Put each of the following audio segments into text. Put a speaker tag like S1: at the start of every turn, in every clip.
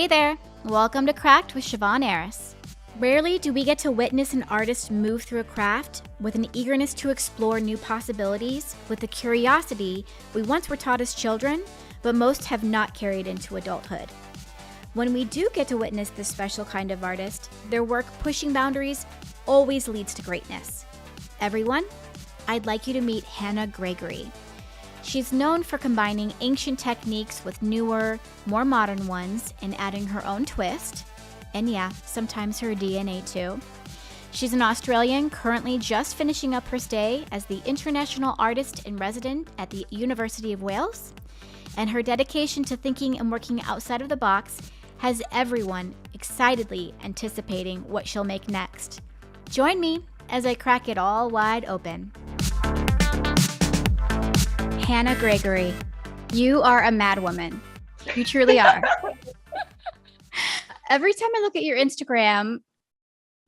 S1: Hey there! Welcome to Cracked with Siobhan Aris. Rarely do we get to witness an artist move through a craft with an eagerness to explore new possibilities, with a curiosity we once were taught as children, but most have not carried into adulthood. When we do get to witness this special kind of artist, their work pushing boundaries always leads to greatness. Everyone, I'd like you to meet Hannah Gregory. She's known for combining ancient techniques with newer, more modern ones and adding her own twist. And yeah, sometimes her DNA too. She's an Australian currently just finishing up her stay as the International Artist in Resident at the University of Wales. And her dedication to thinking and working outside of the box has everyone excitedly anticipating what she'll make next. Join me as I crack it all wide open. Hannah Gregory, you are a mad woman. You truly are. Every time I look at your Instagram,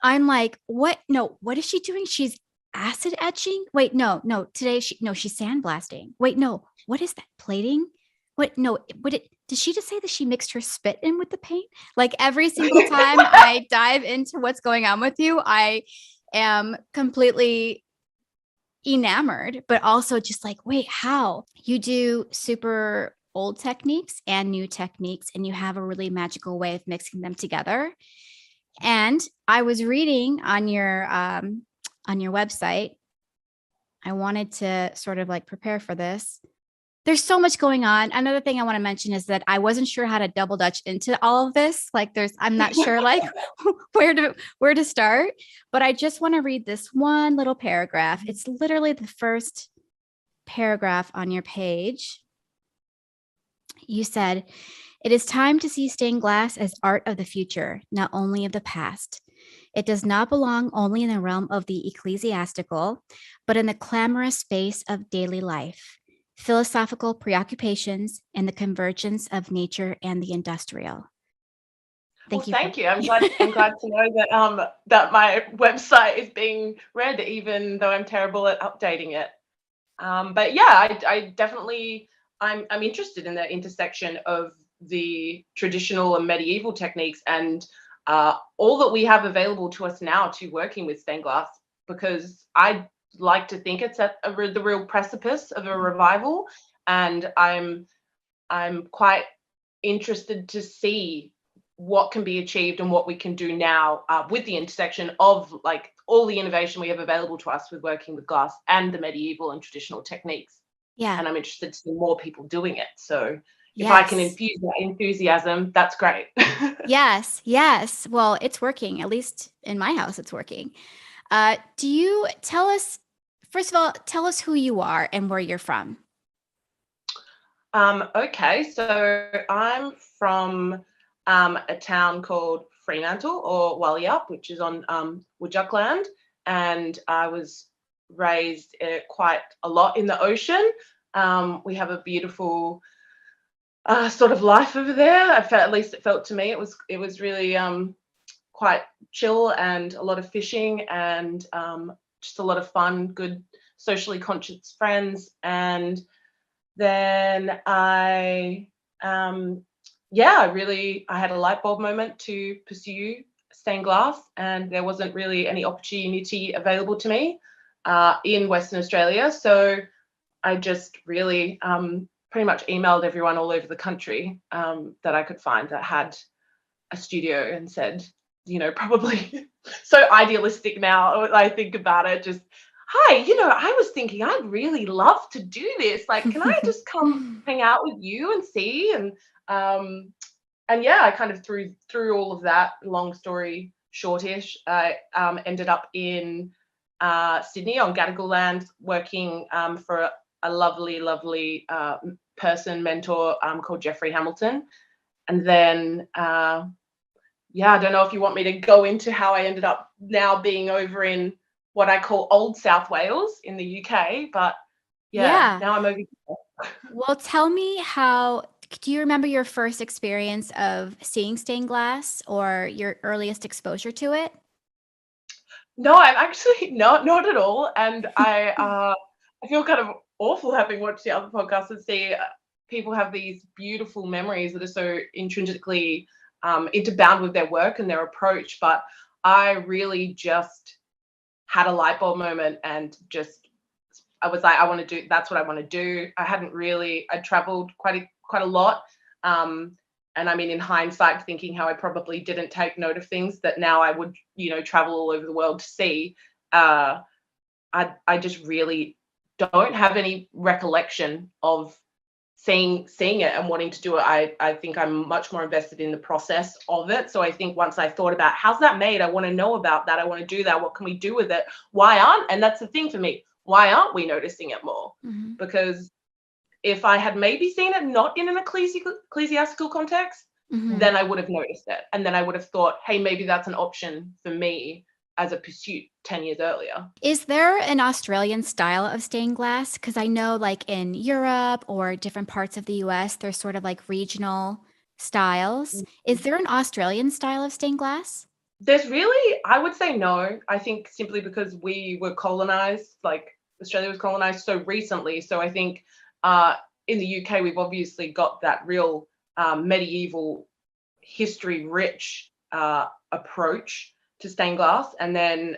S1: I'm like, what? No, what is she doing? She's acid etching? Wait, no, today she's sandblasting. Wait, no, what is that? Plating? Did she just say that she mixed her spit in with the paint? Like every single time I dive into what's going on with you, I am completely enamored, but also just like, wait, how? You do super old techniques and new techniques, and you have a really magical way of mixing them together. And I was reading on your website. I wanted to sort of like prepare for this. There's so much going on. Another thing I want to mention is that I wasn't sure how to double dutch into all of this. Like I'm not sure like where to start, but I just want to read this one little paragraph. It's literally the first paragraph on your page. You said, "It is time to see stained glass as art of the future, not only of the past. It does not belong only in the realm of the ecclesiastical, but in the clamorous space of daily life. Philosophical preoccupations, and the convergence of nature and the industrial."
S2: Thank you. I'm glad to know that that my website is being read, even though I'm terrible at updating it. But yeah, I definitely I'm interested in the intersection of the traditional and medieval techniques and all that we have available to us now to working with stained glass, because I like to think it's at the real precipice of a revival, and I'm quite interested to see what can be achieved and what we can do now with the intersection of like all the innovation we have available to us with working with glass and the medieval and traditional techniques.
S1: Yeah.
S2: And I'm interested to see more people doing it. So if I can infuse that enthusiasm, that's great.
S1: Yes. Well, it's working. At least in my house, it's working. Do you tell us, first of all, tell us who you are and where you're from?
S2: Okay, so I'm from a town called Fremantle or Wallyup, which is on Woodjuck land, and I was raised quite a lot in the ocean. We have a beautiful sort of life over there. At least it felt to me. It was really quite chill, and a lot of fishing, and just a lot of fun, good socially conscious friends. And then I had a light bulb moment to pursue stained glass, and there wasn't really any opportunity available to me in Western Australia. So I just really pretty much emailed everyone all over the country that I could find that had a studio, and said, probably so idealistic now I think about it, just, "Hi, I was thinking I'd really love to do this. Like, can I just come hang out with you and see?" And yeah, I kind of through all of that, long story shortish, I ended up in Sydney on Gadigal land, working for a lovely mentor called Jeffrey Hamilton. And then I don't know if you want me to go into how I ended up now being over in what I call Old South Wales in the UK, but now I'm over here.
S1: Well, tell me do you remember your first experience of seeing stained glass or your earliest exposure to it?
S2: No, I'm actually not at all. And I feel kind of awful having watched the other podcasts and see people have these beautiful memories that are so intrinsically interbound with their work and their approach. But I really just had a light bulb moment and just, I was like, I want to do, that's what I want to do. I traveled quite a lot. And I mean, in hindsight, thinking how I probably didn't take note of things that now I would, travel all over the world to see. I just really don't have any recollection of seeing it and wanting to do it. I think I'm much more invested in the process of it. So I think once I thought about how's that made, I want to know about that. I want to do that. What can we do with it? And that's the thing for me, why aren't we noticing it more?
S1: Mm-hmm.
S2: Because if I had maybe seen it not in an ecclesiastical context,
S1: Mm-hmm.
S2: then I would have noticed it. And then I would have thought, hey, maybe that's an option for me as a pursuit 10 years earlier.
S1: Is there an Australian style of stained glass? Because I know like in Europe or different parts of the US, there's sort of like regional styles. Is there an Australian style of stained glass?
S2: There's really, I would say no. I think simply because we were colonized, like Australia was colonized so recently. So I think in the UK, we've obviously got that real medieval history rich approach to stained glass. And then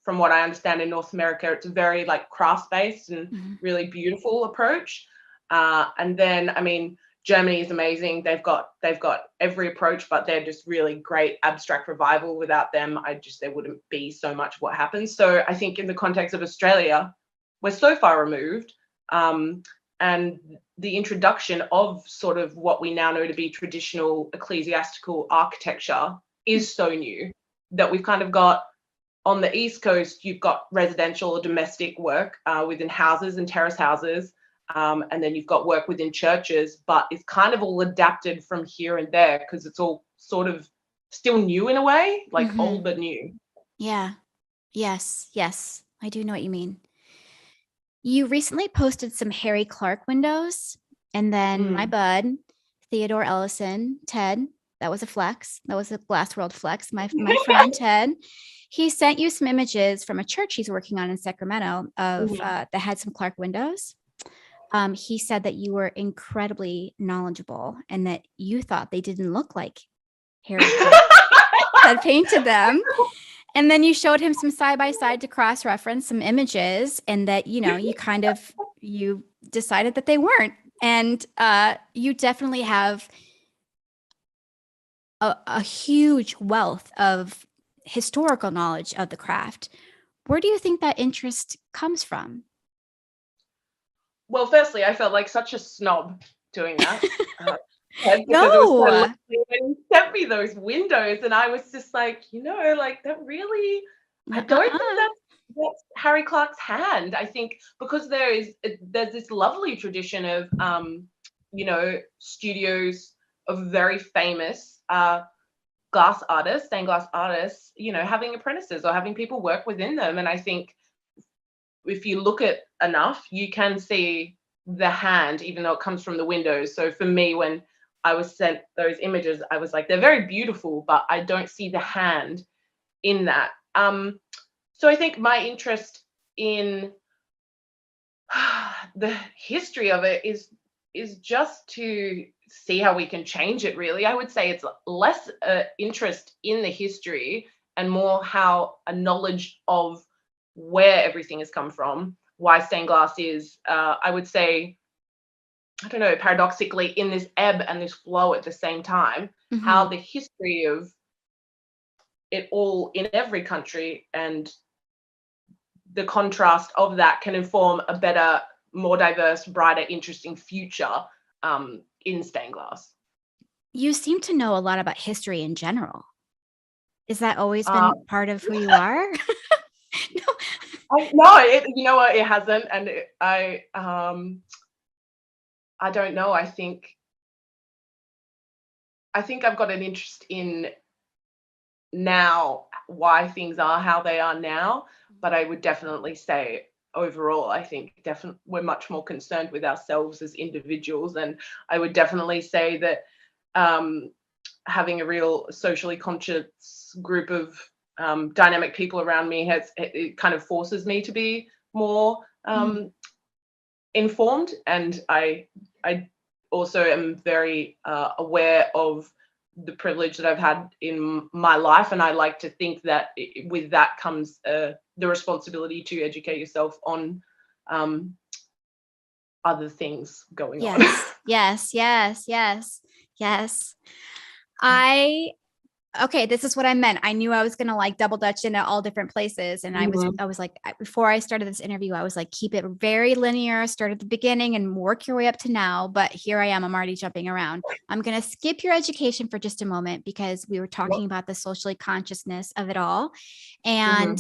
S2: from what I understand in North America, it's a very like craft based and really beautiful approach. And then, I mean, Germany is amazing. They've got every approach, but they're just really great abstract revival. Without them, there wouldn't be so much what happens. So I think in the context of Australia, we're so far removed. And the introduction of sort of what we now know to be traditional ecclesiastical architecture is so new that we've kind of got on the East Coast, you've got residential or domestic work within houses and terrace houses. And then you've got work within churches, but it's kind of all adapted from here and there because it's all sort of still new in a way, like old but new.
S1: Yeah. Yes. Yes. I do know what you mean. You recently posted some Harry Clark windows, and then my bud, Theodore Ellison, Ted, that was a flex. That was a Glass World flex. My friend Ted, he sent you some images from a church he's working on in Sacramento of that had some Clark windows. He said that you were incredibly knowledgeable and that you thought they didn't look like Harry Clark had painted them. And then you showed him some side by side to cross reference some images, and that, you decided that they weren't. And you definitely have a huge wealth of historical knowledge of the craft. Where do you think that interest comes from?
S2: Well, firstly, I felt like such a snob doing that. Because
S1: No.
S2: it was so lovely when he sent me those windows, and I was just like, that really, I don't think that's Harry Clark's hand. I think because there's this lovely tradition of, studios of very famous stained glass artists, having apprentices or having people work within them. And I think if you look at enough, you can see the hand, even though it comes from the windows. So for me, when I was sent those images, I was like, they're very beautiful, but I don't see the hand in that. So I think my interest in the history of it is just to see how we can change it, really. I would say it's less interest in the history and more how a knowledge of where everything has come from, why stained glass is, I would say, I don't know, paradoxically, in this ebb and this flow at the same time, how the history of it all in every country and the contrast of that can inform a better, more diverse, brighter, interesting future in stained glass.
S1: You seem to know a lot about history in general. Has that always been part of who you are?
S2: No, you know what? It hasn't, and I don't know. I think I've got an interest in now why things are how they are now, but I would definitely say overall, I think definitely we're much more concerned with ourselves as individuals, and I would definitely say that having a real socially conscious group of dynamic people around me it kind of forces me to be more informed, and I also am very aware of the privilege that I've had in my life, and I like to think that with that comes the responsibility to educate yourself on other things going on.
S1: Yes. Okay, this is what I meant. I knew I was gonna like double dutch into all different places. And I was like, before I started this interview, I was like, keep it very linear, start at the beginning and work your way up to now. But here I am, I'm already jumping around. I'm gonna skip your education for just a moment because we were talking about the socially consciousness of it all. And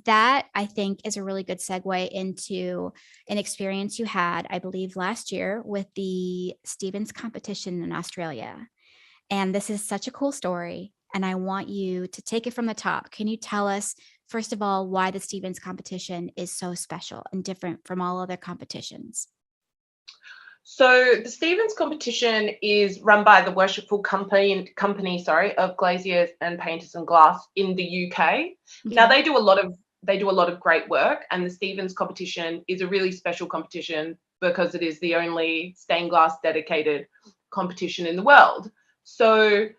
S1: that I think is a really good segue into an experience you had, I believe, last year with the Stevens competition in Australia. And this is such a cool story. And I want you to take it from the top. Can you tell us, first of all, why the Stevens competition is so special and different from all other competitions?
S2: So the Stevens competition is run by the Worshipful Company, of Glaziers and Painters and Glass in the UK. Okay. Now they do a lot of great work, and the Stevens competition is a really special competition because it is the only stained glass dedicated competition in the world. So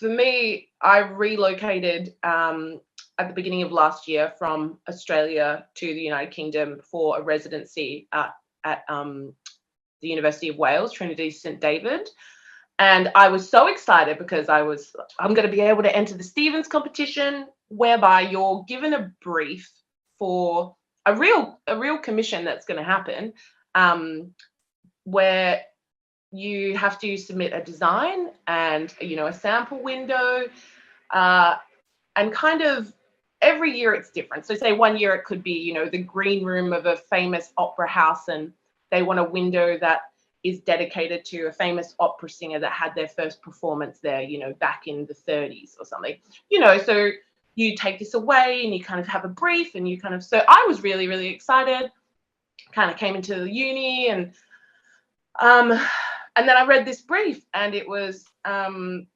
S2: for me, I relocated at the beginning of last year from Australia to the United Kingdom for a residency at the University of Wales, Trinity St David. And I was so excited because I'm going to be able to enter the Stevens competition, whereby you're given a brief for a real commission that's going to happen, where you have to submit a design and a sample window, and kind of every year it's different. So say one year it could be the green room of a famous opera house, and they want a window that is dedicated to a famous opera singer that had their first performance there, back in the 30s or something. So you take this away and you kind of have a brief, and so I was really, really excited, kind of came into the uni, and then I read this brief, and it was kind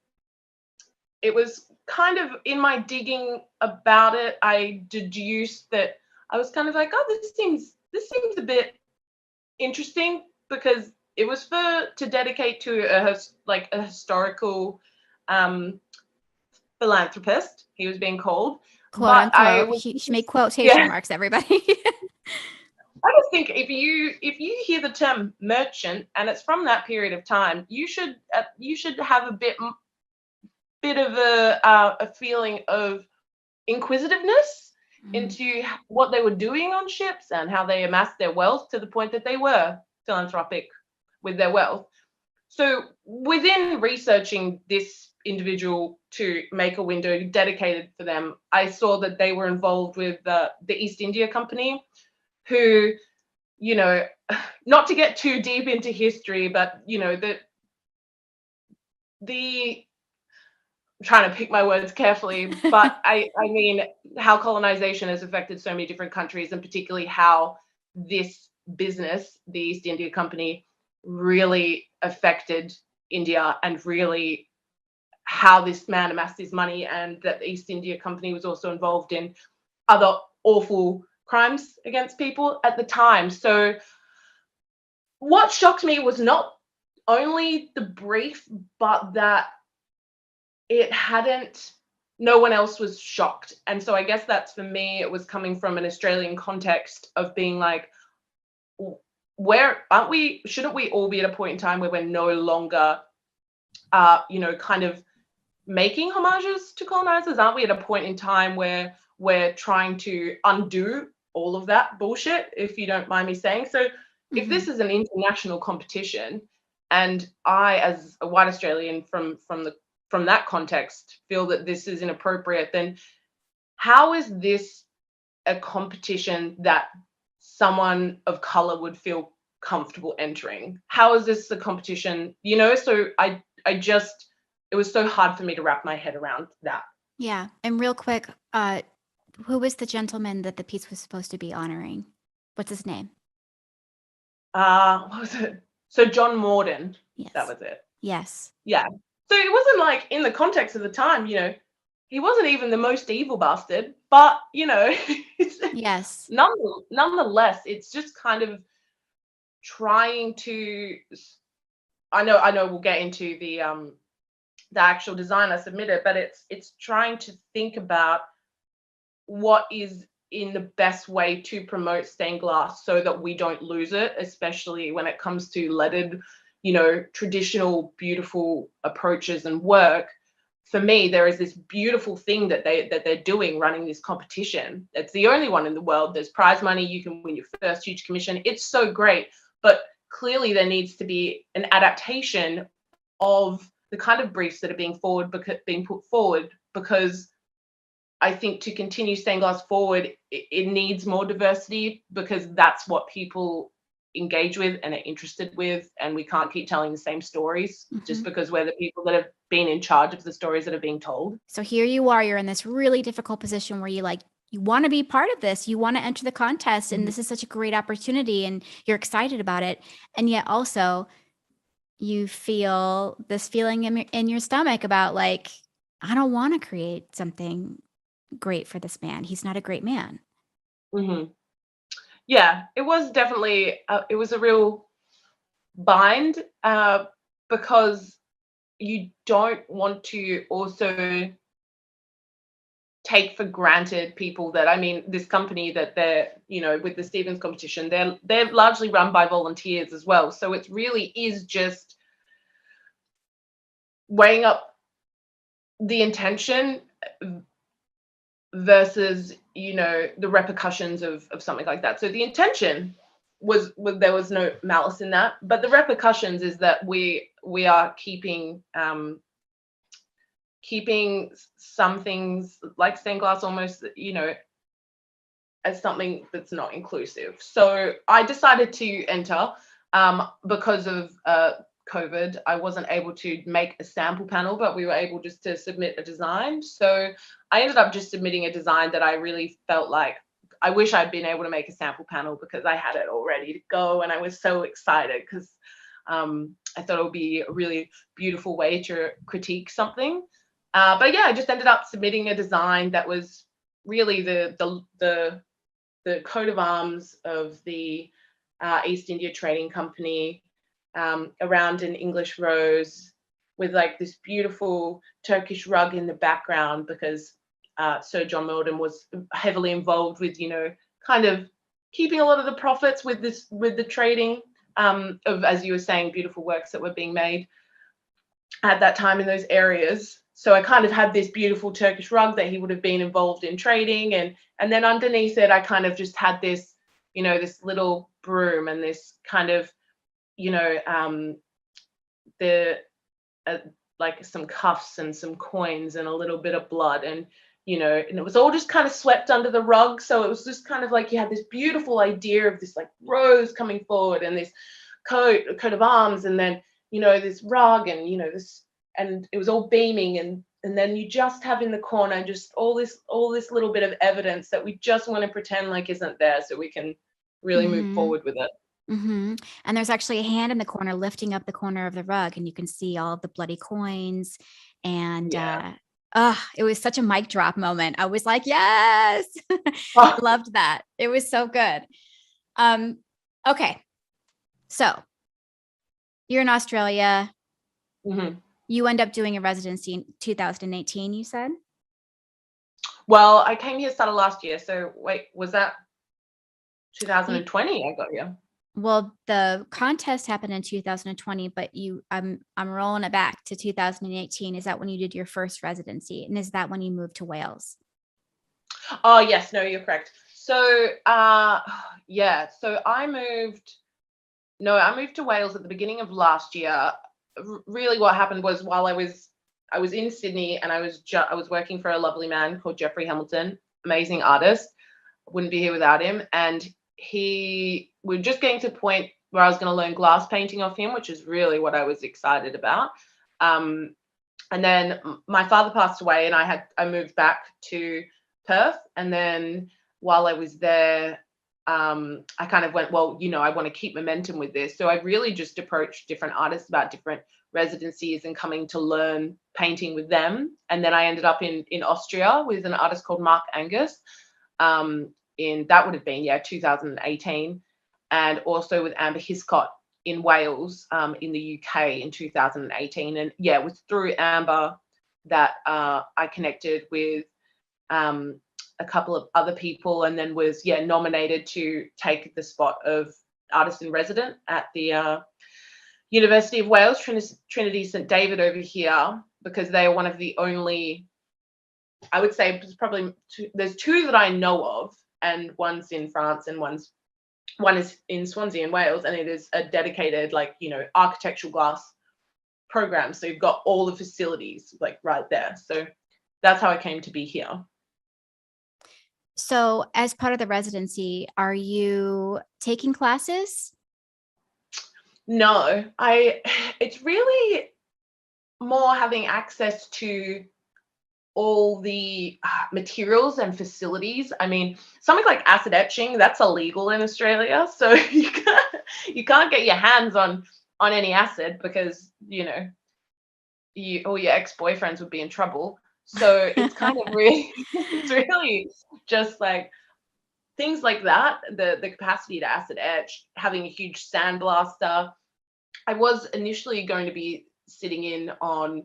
S2: of, in my digging about it, I deduced that I was kind of like, oh, this seems a bit interesting, because it was to dedicate to a historical philanthropist, he was being called.
S1: Quote unquote. She made quotation marks, everybody.
S2: I just think if you hear the term merchant and it's from that period of time, you should have a bit of a feeling of inquisitiveness into what they were doing on ships and how they amassed their wealth to the point that they were philanthropic with their wealth. So within researching this individual to make a window dedicated for them, I saw that they were involved with the East India Company, who, not to get too deep into history, but I'm trying to pick my words carefully, but I mean how colonization has affected so many different countries, and particularly how this business, the East India Company, really affected India, and really how this man amassed his money, and that the East India Company was also involved in other awful crimes against people at the time. So what shocked me was not only the brief, but that no one else was shocked. And so I guess that's, for me, it was coming from an Australian context of being like, shouldn't we all be at a point in time where we're no longer kind of making homages to colonizers? Aren't we at a point in time where we're trying to undo all of that bullshit, if you don't mind me saying? So if this is an international competition, and I, as a white Australian from that context, feel that this is inappropriate, then how is this a competition that someone of color would feel comfortable entering? How is this a competition? So it was so hard for me to wrap my head around that.
S1: Yeah. And real quick, who was the gentleman that the piece was supposed to be honoring? What's his name?
S2: What was it? So John Morden.
S1: Yes.
S2: That was it.
S1: Yes.
S2: Yeah. So it wasn't like, in the context of the time, he wasn't even the most evil bastard, but
S1: yes.
S2: Nonetheless, it's just kind of trying to. I know we'll get into the actual design I submitted, but it's trying to think about what is in the best way to promote stained glass so that we don't lose it, especially when it comes to leaded, traditional beautiful approaches and work. For me, there is this beautiful thing that they're doing, running this competition. It's the only one in the world. There's prize money, you can win your first huge commission. It's so great, but clearly there needs to be an adaptation of the kind of briefs that are being put forward, because I think to continue stained glass forward, it needs more diversity, because that's what people engage with and are interested with, and we can't keep telling the same stories just because we're the people that have been in charge of the stories that are being told.
S1: So here you are, you're in this really difficult position where you want to be part of this, you want to enter the contest, and this is such a great opportunity and you're excited about it, and yet also you feel this feeling in your stomach about like, I don't want to create something great for this man. He's not a great man.
S2: Mm-hmm. Yeah, it was definitely it was a real bind, because you don't want to also take for granted people that, I mean, this company that they're, with the Stevens competition, they're largely run by volunteers as well. So it really is just weighing up the intention versus, the repercussions of something like that. So the intention was there was no malice in that, but the repercussions is that we are keeping some things like stained glass almost, as something that's not inclusive. So I decided to enter, because of COVID. I wasn't able to make a sample panel, but we were able just to submit a design. So I ended up just submitting a design that I really felt like I wish I'd been able to make a sample panel, because I had it all ready to go and I was so excited, because I thought it would be a really beautiful way to critique something. But yeah, I just ended up submitting a design that was really the coat of arms of the East India Trading Company, around an English rose, with like this beautiful Turkish rug in the background, because Sir John Milton was heavily involved with, kind of keeping a lot of the profits with the trading, of, as you were saying, beautiful works that were being made at that time in those areas. So I kind of had this beautiful Turkish rug that he would have been involved in trading, and then underneath it I kind of just had this, this little broom and this kind of, the like some cuffs and some coins and a little bit of blood, and and it was all just kind of swept under the rug. So it was just kind of like you had this beautiful idea of this like rose coming forward, and this coat of arms, and then this rug, and this, and it was all beaming, and then you just have in the corner just all this little bit of evidence that we just want to pretend like isn't there, so we can really move forward with it.
S1: And there's actually a hand in the corner lifting up the corner of the rug, and you can see all of the bloody coins. And it was such a mic drop moment. I was like, yes. I loved that. It was so good. Okay, so you're in Australia. You end up doing a residency in 2018, you said?
S2: Well, I came here started last year. So wait, was that 2020 I got here?
S1: Well, the contest happened in 2020, but I'm rolling it back to 2018. Is that when you did your first residency? And is that when you moved to Wales?
S2: Oh, yes. No, you're correct. So, yeah. So I moved to Wales at the beginning of last year. Really, what happened was, while I was in Sydney, and I was working for a lovely man called Jeffrey Hamilton, amazing artist. Wouldn't be here without him. And we're just getting to a point where I was going to learn glass painting off him, which is really what I was excited about. And then my father passed away, and I moved back to Perth. And then while I was there, I kind of went, well, I want to keep momentum with this. So I really just approached different artists about different residencies and coming to learn painting with them. And then I ended up in Austria with an artist called Mark Angus. That would have been 2018, and also with Amber Hiscott in Wales, in the UK in 2018. And yeah, it was through Amber that I connected with a couple of other people, and then was nominated to take the spot of artist in resident at the University of Wales, Trinity St David over here, because they are one of the only, I would say probably there's two that I know of, and one's in France and one is in Swansea in Wales, and it is a dedicated, like, architectural glass program. So you've got all the facilities like right there. So that's how I came to be here.
S1: So as part of the residency, are you taking classes?
S2: No, it's really more having access to all the materials and facilities. I mean, something like acid etching, that's illegal in Australia. So you can't get your hands on any acid, because, all your ex-boyfriends would be in trouble. So it's kind of really, it's really just like things like that, the capacity to acid etch, having a huge sandblaster. I was initially going to be sitting in on,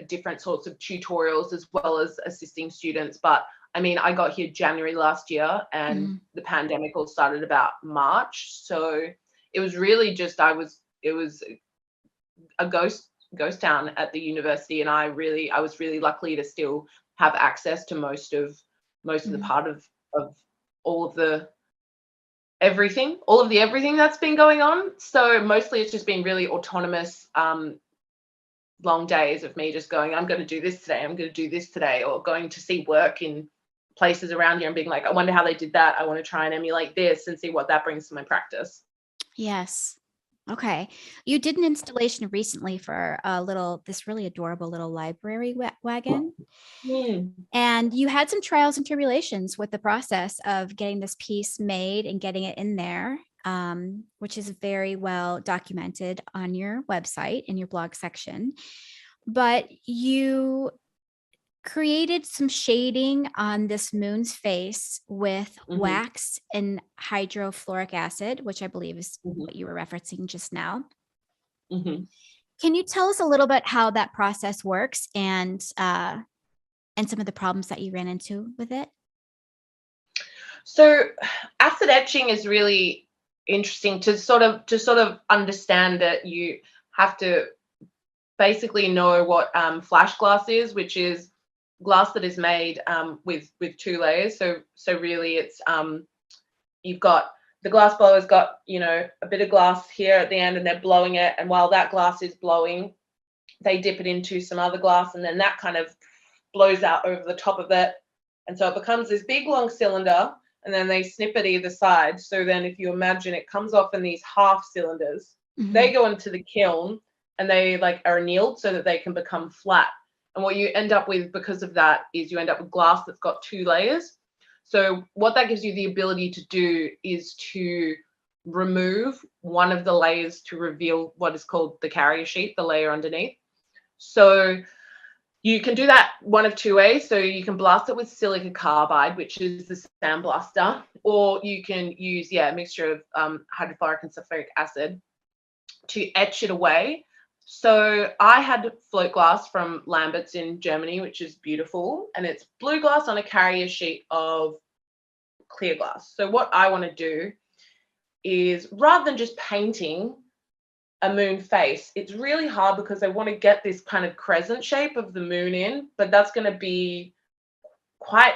S2: different sorts of tutorials as well as assisting students. But I mean, I got here January last year, and the pandemic all started about March. So it was really just, it was a ghost town at the university. And I was really lucky to still have access to most of the part of all of the everything that's been going on. So mostly it's just been really autonomous, long days of me just going, I'm going to do this today, I'm going to do this today, or going to see work in places around here and being like, I wonder how they did that, I want to try and emulate this and see what that brings to my practice.
S1: Yes. Okay. You did an installation recently for this really adorable little library wagon. And you had some trials and tribulations with the process of getting this piece made and getting it in there, which is very well documented on your website in your blog section. But you created some shading on this moon's face with wax and hydrofluoric acid, which I believe is what you were referencing just now. Can you tell us a little bit how that process works, and some of the problems that you ran into with it?
S2: So acid etching is really interesting to sort of understand that. You have to basically know what flash glass is, which is glass that is made with two layers. So really it's you've got the glass blower's got, a bit of glass here at the end, and they're blowing it, and while that glass is blowing, they dip it into some other glass, and then that kind of blows out over the top of it, and so it becomes this big long cylinder, and then they snip it either side. So then if you imagine, it comes off in these half cylinders. They go into the kiln, and they like are annealed so that they can become flat. And what you end up with because of that is you end up with glass that's got two layers. So what that gives you the ability to do is to remove one of the layers to reveal what is called the carrier sheet, the layer underneath. So you can do that one of two ways. So you can blast it with silica carbide, which is the sandblaster, or you can use a mixture of hydrofluoric and sulfuric acid to etch it away. So I had float glass from Lambert's in Germany, which is beautiful, and it's blue glass on a carrier sheet of clear glass. So what I want to do is, rather than just painting a moon face, it's really hard because I want to get this kind of crescent shape of the moon in, but that's going to be quite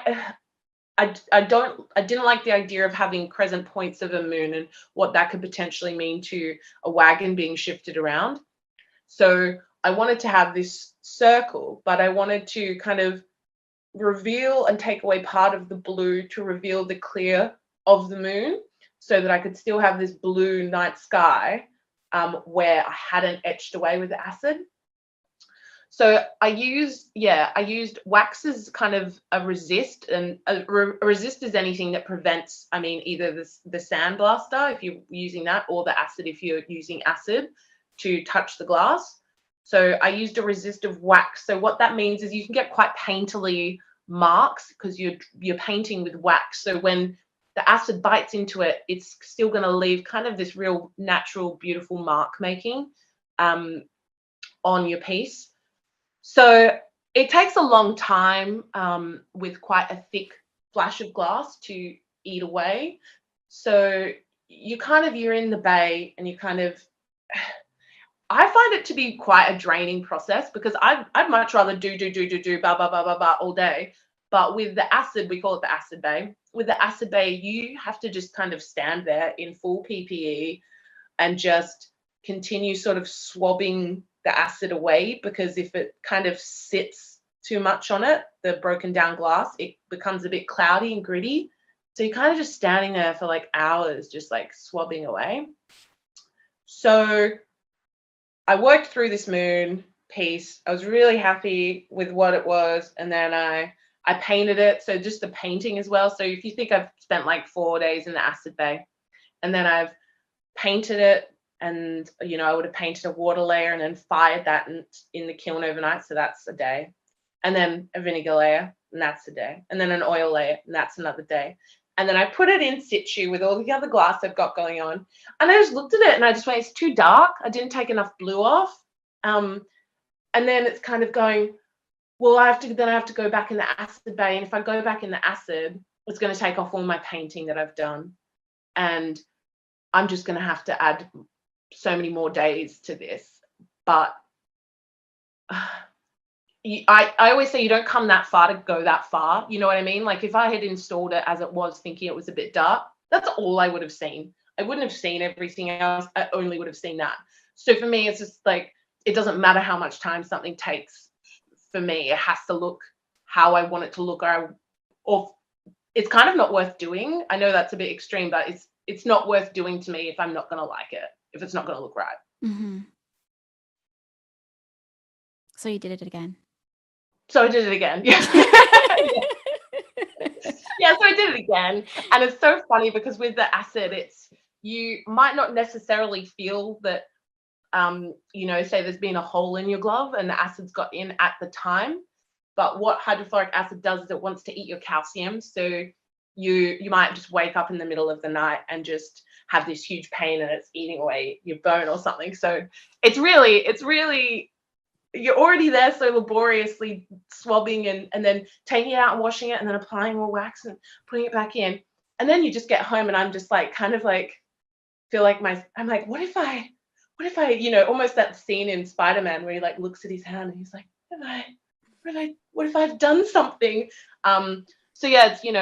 S2: I didn't like the idea of having crescent points of a moon and what that could potentially mean to a wagon being shifted around. So I wanted to have this circle, but I wanted to kind of reveal and take away part of the blue to reveal the clear of the moon, so that I could still have this blue night sky where I hadn't etched away with the acid. So I used wax as kind of a resist, and a resist is anything that prevents, either the sandblaster if you're using that, or the acid if you're using acid to touch the glass. So I used a resistive wax. So what that means is you can get quite painterly marks because you're painting with wax. So when the acid bites into it, it's still going to leave kind of this real natural, beautiful mark making on your piece. So it takes a long time with quite a thick flash of glass to eat away. So you're in the bay and you kind of, I find it to be quite a draining process because I'd much rather do, ba, ba, ba, ba, ba all day. But with the acid, we call it the acid bay. With the acid bay, you have to just kind of stand there in full PPE and just continue sort of swabbing the acid away, because if it kind of sits too much on it, the broken down glass, it becomes a bit cloudy and gritty. So you're kind of just standing there for like hours, just like swabbing away. So I worked through this moon piece. I was really happy with what it was. And then I painted it. So just the painting as well. So if you think I've spent like 4 days in the acid bay, and then I've painted it, and I would have painted a water layer and then fired that in the kiln overnight. So that's a day. And then a vinegar layer, and that's a day. And then an oil layer, and that's another day. And then I put it in situ with all the other glass I've got going on. And I just looked at it and I just went, it's too dark. I didn't take enough blue off. And then it's kind of going, well, I have to go back in the acid bay. And if I go back in the acid, it's going to take off all my painting that I've done. And I'm just going to have to add so many more days to this. But I always say you don't come that far to go that far. You know what I mean? Like if I had installed it as it was, thinking it was a bit dark, that's all I would have seen. I wouldn't have seen everything else. I only would have seen that. So for me, it's just like, it doesn't matter how much time something takes. For me, it has to look how I want it to look, or it's kind of not worth doing. I know that's a bit extreme, but it's not worth doing to me if I'm not going to like it, if it's not going to look right.
S1: Mm-hmm. So you did it again.
S2: So I did it again. Yeah. Yeah, so I did it again. And it's so funny because with the acid, you might not necessarily feel that, say there's been a hole in your glove and the acid's got in at the time. But what hydrofluoric acid does is it wants to eat your calcium. So you might just wake up in the middle of the night and just have this huge pain and it's eating away your bone or something. So it's really you're already there so laboriously swabbing and then taking it out and washing it and then applying more wax and putting it back in. And then you just get home and I'm just like, kind of like, feel like I'm like, what if I, almost that scene in Spider-Man where he like looks at his hand and he's like, what if I've done something? So yeah, it's, you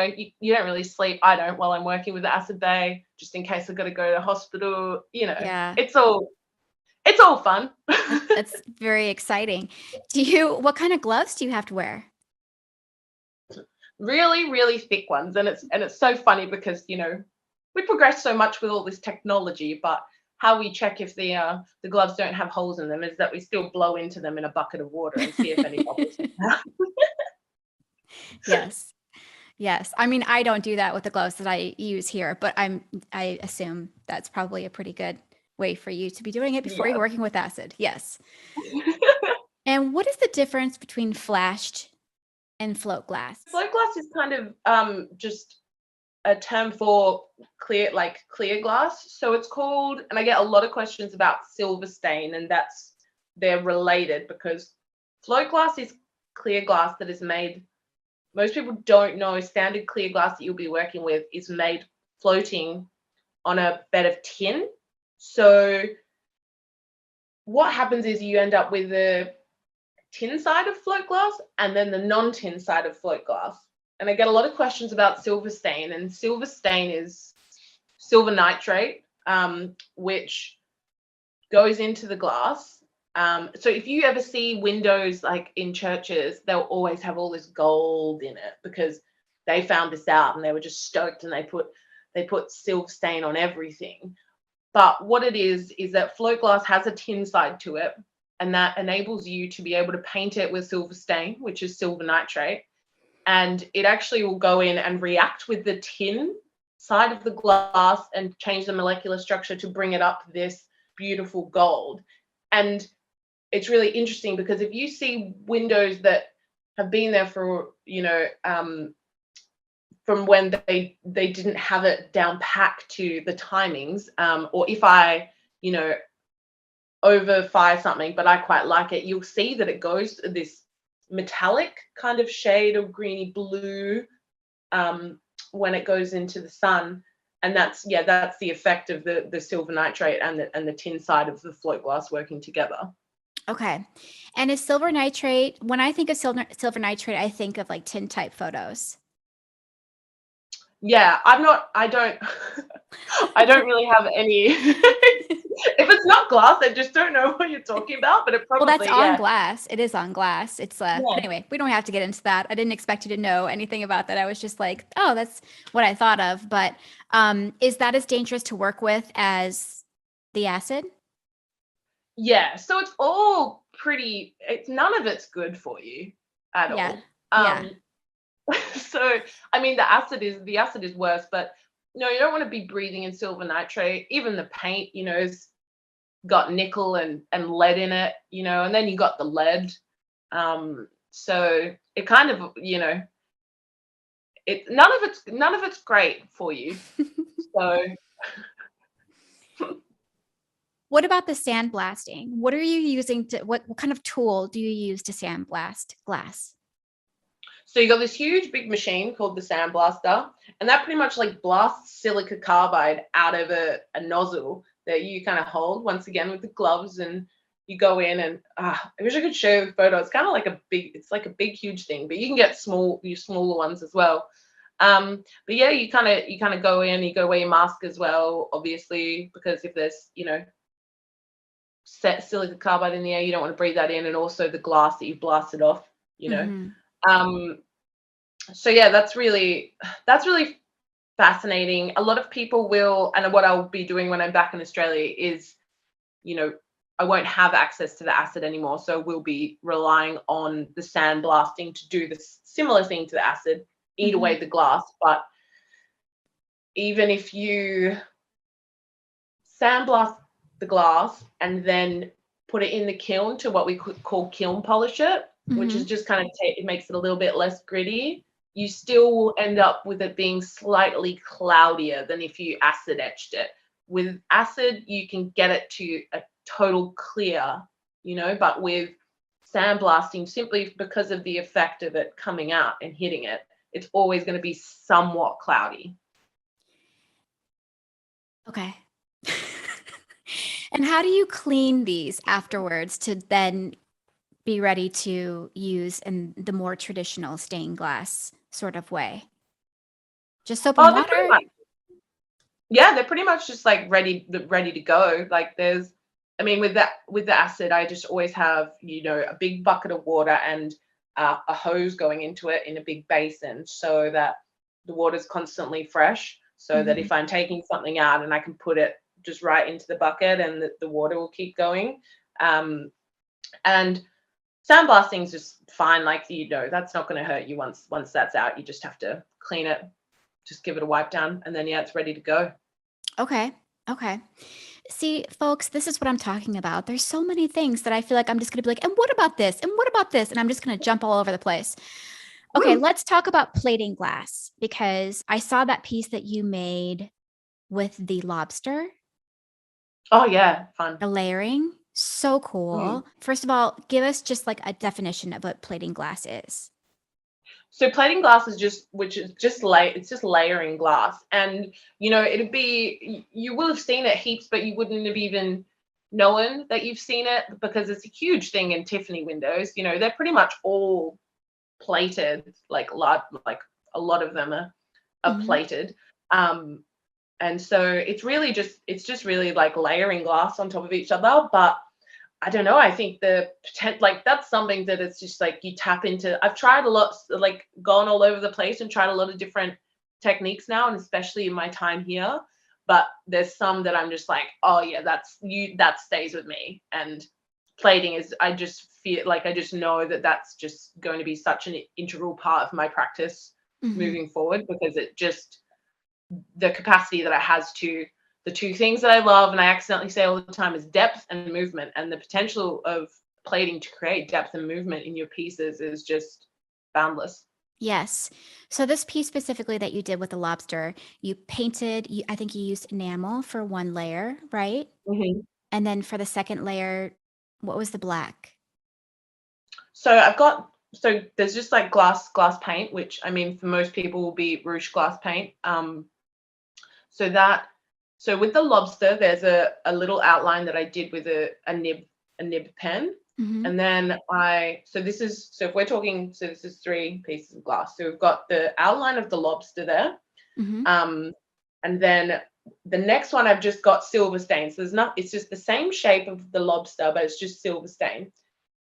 S2: don't really sleep. I don't, while I'm working with the acid bay, just in case I've got to go to the hospital,
S1: Yeah.
S2: It's all fun.
S1: That's very exciting. What kind of gloves do you have to wear?
S2: Really, really thick ones. And it's so funny because, we progressed so much with all this technology, but how we check if the gloves don't have holes in them is that we still blow into them in a bucket of water and see if any bubbles come out.
S1: Yes. I mean, I don't do that with the gloves that I use here, but I assume that's probably a pretty good way for you to be doing it before you're working with acid. Yes. And what is the difference between flashed and float glass?
S2: Float glass is kind of just a term for clear glass. So it's called, and I get a lot of questions about silver stain, and they're related because float glass is clear glass that is made. Most people don't know standard clear glass that you'll be working with is made floating on a bed of tin. So what happens is you end up with the tin side of float glass and then the non-tin side of float glass. And I get a lot of questions about silver stain, and silver stain is silver nitrate, which goes into the glass. So if you ever see windows like in churches, they'll always have all this gold in it because they found this out and they were just stoked and they put silver stain on everything. But what it is that float glass has a tin side to it, and that enables you to be able to paint it with silver stain, which is silver nitrate. And it actually will go in and react with the tin side of the glass and change the molecular structure to bring it up this beautiful gold. And it's really interesting because if you see windows that have been there for from when they didn't have it down pat to the timings, or if I, you know, over fire something, but I quite like it, you'll see that it goes this metallic kind of shade of greeny blue, when it goes into the sun. And that's the effect of the silver nitrate and the tin side of the float glass working together.
S1: Okay. And is silver nitrate, when I think of silver nitrate, I think of like tin type photos.
S2: Yeah, I don't I don't really have any if it's not glass, I just don't know what you're talking about, but it
S1: Well, that's
S2: probably,
S1: on
S2: yeah.
S1: glass. It is on glass. It's but
S2: Yeah.
S1: anyway, we don't have to get into that. I didn't expect you to know anything about that. I was just like, oh, that's what I thought of. But is that as dangerous to work with as the acid?
S2: Yeah, so it's all pretty, it's none of it's good for you at
S1: Yeah.
S2: all.
S1: Yeah.
S2: So I mean the acid is worse, but no, you don't want to be breathing in silver nitrate. Even the paint, is got nickel and lead in it, and then you got the lead. So it kind of, it none of it's great for you. So
S1: What about the sandblasting? What are you using to what kind of tool do you use to sandblast glass?
S2: you got this huge big machine called the sandblaster, and that pretty much like blasts silica carbide out of a nozzle that you kind of hold once again with the gloves, and you go in and I wish I could show you a photo. It's kind of like it's like a big huge thing, but you can get smaller ones as well. But yeah, you kind of go in, you got to wear your mask as well, obviously, because if there's set silica carbide in the air, you don't want to breathe that in, and also the glass that you've blasted off, you know.
S1: Hmm.
S2: Um, so yeah, that's really fascinating. A lot of people will, and what I'll be doing when I'm back in Australia is, you know, I won't have access to the acid anymore, so we'll be relying on the sandblasting to do the similar thing to the acid, eat
S1: Hmm.
S2: away the glass. But even if you sandblast the glass and then put it in the kiln to what we could call kiln polish it, which is
S1: Hmm.
S2: just kind of it makes it a little bit less gritty. You still will end up with it being slightly cloudier than if you acid etched it. With acid, you can get it to a total clear, but with sandblasting, simply because of the effect of it coming out and hitting it, it's always going to be somewhat cloudy.
S1: Okay. And how do you clean these afterwards to then be ready to use in the more traditional stained glass sort of way? Just soap and
S2: Oh, they're pretty
S1: water?
S2: much Yeah, they're pretty much just like ready to go. Like I mean, with the acid, I just always have a big bucket of water and a hose going into it in a big basin, so that the water's constantly fresh. So that
S1: Mhm.
S2: if I'm taking something out, and I can put it just right into the bucket, and the water will keep going. And sandblasting is just fine. Like that's not going to hurt you once that's out. You just have to clean it, just give it a wipe down, and then yeah, it's ready to go.
S1: Okay. Okay. See, folks, this is what I'm talking about. There's so many things that I feel like I'm just going to be like, and what about this? And what about this? And I'm just going to jump all over the place. Okay,
S2: Mm.
S1: let's talk about plating glass because I saw that piece that you made with the lobster,
S2: Oh yeah, fun.
S1: the layering. So
S2: Mm.
S1: cool. First of all, give us just like a definition of what plating glass is.
S2: So plating glass is it's just layering glass, and it'd be you will have seen it heaps, but you wouldn't have even known that you've seen it because it's a huge thing in Tiffany windows. They're pretty much all plated, like a lot of them are
S1: Hmm.
S2: plated. And so it's just really like layering glass on top of each other. But I don't know. I think the potential, like that's something that it's just like you tap into. I've tried a lot, like gone all over the place and tried a lot of different techniques now, and especially in my time here. But there's some that I'm just like, oh yeah, that stays with me. And plating is, I just feel like I just know that that's just going to be such an integral part of my practice
S1: Hmm.
S2: moving forward, because it just the capacity that it has to the two things that I love and I accidentally say all the time is depth and movement, and the potential of plating to create depth and movement in your pieces is just boundless.
S1: Yes. So this piece specifically that you did with the lobster, you painted, I think you used enamel for one layer, right?
S2: Mhm.
S1: And then for the second layer, what was the black?
S2: So there's just like glass paint, which I mean for most people will be Rouge glass paint. So that so with the lobster, there's a little outline that I did with a nib pen.
S1: Mm-hmm.
S2: And then if we're talking, so this is three pieces of glass. So we've got the outline of the lobster there.
S1: Mm-hmm.
S2: Um, and then the next one I've just got silver stain. So it's just the same shape of the lobster, but it's just silver stain.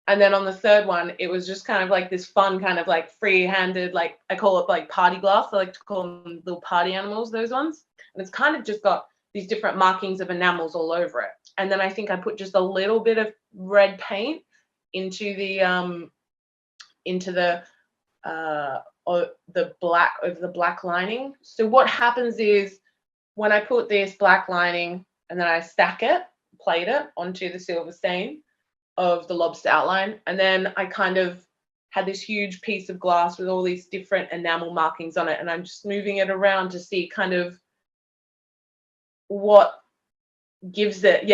S2: And then on the third one, it was just kind of like this fun kind of like free-handed, like I call it like party glass. I like to call them little party animals, those ones. And it's kind of just got these different markings of enamels all over it. And then I think I put just a little bit of red paint into the or the black over the black lining. So what happens is when I put this black lining and then I plate it onto the silver stain of the lobster outline, and then I kind of had this huge piece of glass with all these different enamel markings on it, and I'm just moving it around to see kind of what gives it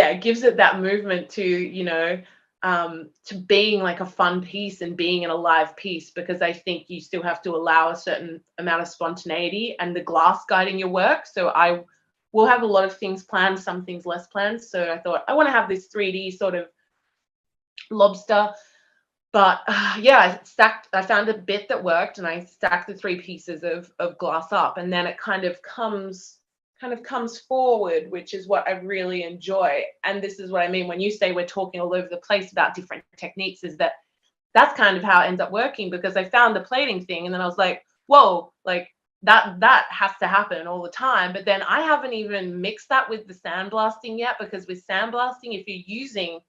S2: that movement to to being like a fun piece and being an alive piece, because I think you still have to allow a certain amount of spontaneity and the glass guiding your work. So I will have a lot of things planned, some things less planned. So I thought I want to have this 3D sort of lobster. But yeah, I found a bit that worked, and I stacked the three pieces of glass up, and then it kind of comes forward, which is what I really enjoy. And this is what I mean when you say we're talking all over the place about different techniques, is that that's kind of how it ends up working, because I found the plating thing and then I was like, whoa, like that has to happen all the time. But then I haven't even mixed that with the sandblasting yet, because with sandblasting, if you're using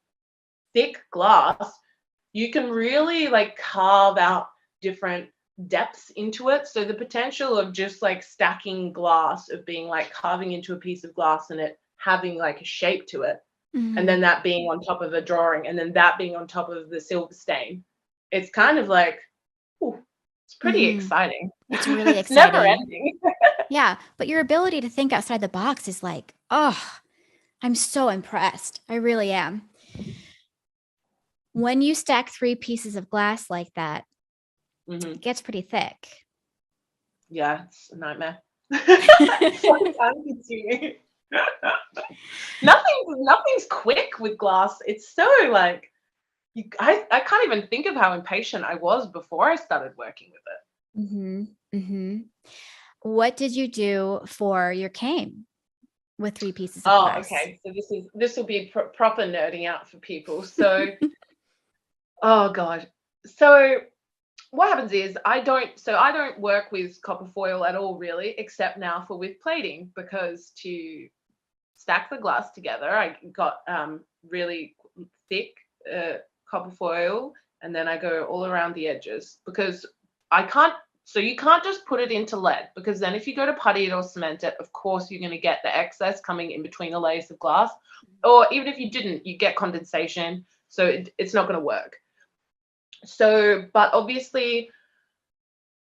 S2: thick glass, you can really like carve out different depths into it. So the potential of just like stacking glass, of being like carving into a piece of glass and it having like a shape to it, and
S1: Mm-hmm.
S2: then that being on top of a drawing, and then that being on top of the silver stain, it's kind of like, ooh, it's pretty
S1: Mm-hmm.
S2: exciting.
S1: It's really
S2: It's never
S1: exciting.
S2: ending.
S1: Yeah, but your ability to think outside the box is like, oh, I'm so impressed. I really am. When you stack three pieces of glass like that, it
S2: Hmm.
S1: gets pretty thick.
S2: Yeah, it's a nightmare. It's so time consuming. Nothing's quick with glass. It's so like I can't even think of how impatient I was before I started working with it.
S1: Mm-hmm. Mm-hmm. What did you do for your cane with three pieces of
S2: Oh,
S1: glass?
S2: okay. So this will be proper nerding out for people. So, oh god. So what happens is I don't work with copper foil at all, really, except now for with plating, because to stack the glass together, I got really thick uh, copper foil, and then I go all around the edges, because I can't. So you can't just put it into lead, because then if you go to putty it or cement it, of course you're going to get the excess coming in between the layers of glass. Or even if you didn't, you get condensation. So it's not going to work. So, but obviously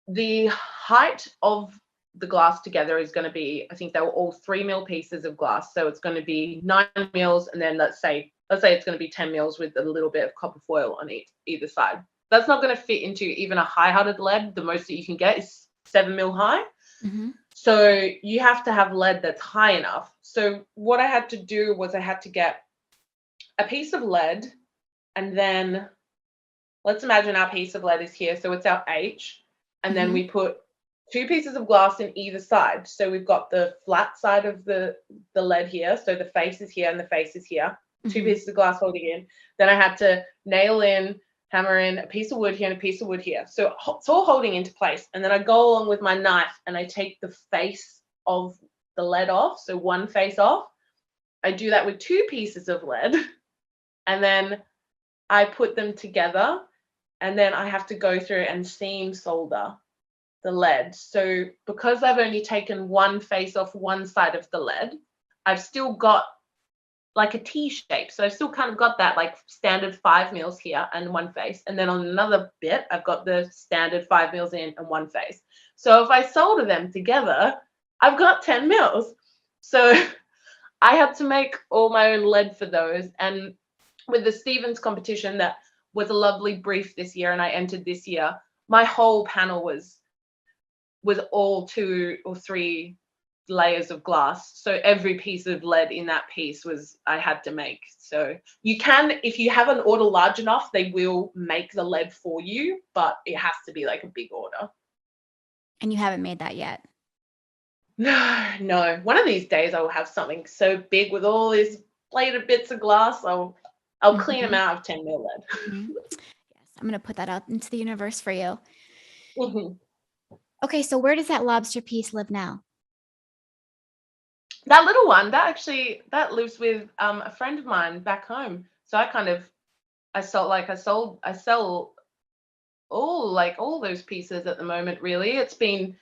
S2: the height of the glass together is going to be, I think they were all 3 mil pieces of glass. So it's going to be 9 mils, and then let's say it's going to be 10 mils with a little bit of copper foil on either side. That's not going to fit into even a high-hearted lead. The most that you can get is 7 mil high.
S1: Mm-hmm.
S2: So you have to have lead that's high enough. So what I had to do was I had to get a piece of lead, and then let's imagine our piece of lead is here. So it's our H. And then
S1: Mm-hmm.
S2: we put two pieces of glass in either side. So we've got the flat side of the lead here. So the face is here and the face is here. Two
S1: Mm-hmm.
S2: pieces of glass holding in. Then I had to hammer in a piece of wood here and a piece of wood here. So it's all holding into place. And then I go along with my knife and I take the face of the lead off. So one face off. I do that with two pieces of lead. And then I put them together, and then I have to go through and seam solder the lead. So because I've only taken one face off one side of the lead, I've still got like a T shape. So I've still kind of got that like standard 5 mils here and one face. And then on another bit, I've got the standard 5 mils in and one face. So if I solder them together, I've got 10 mils. So I had to make all my own lead for those. And with the Stevens competition, that was a lovely brief this year, and I entered this year, my whole panel was all 2 or 3 layers of glass. So every piece of lead in that piece was I had to make. So you can, if you have an order large enough, they will make the lead for you, but it has to be like a big order.
S1: And you haven't made that yet?
S2: No. One of these days I will have something so big with all these plated bits of glass. I'll clean them out of 10 mil lead.
S1: Yes, I'm going to put that out into the universe for you.
S2: Mm-hmm.
S1: Okay, so where does that lobster piece live now?
S2: That little one, that lives with a friend of mine back home. So I sell all those pieces at the moment. Really, it's been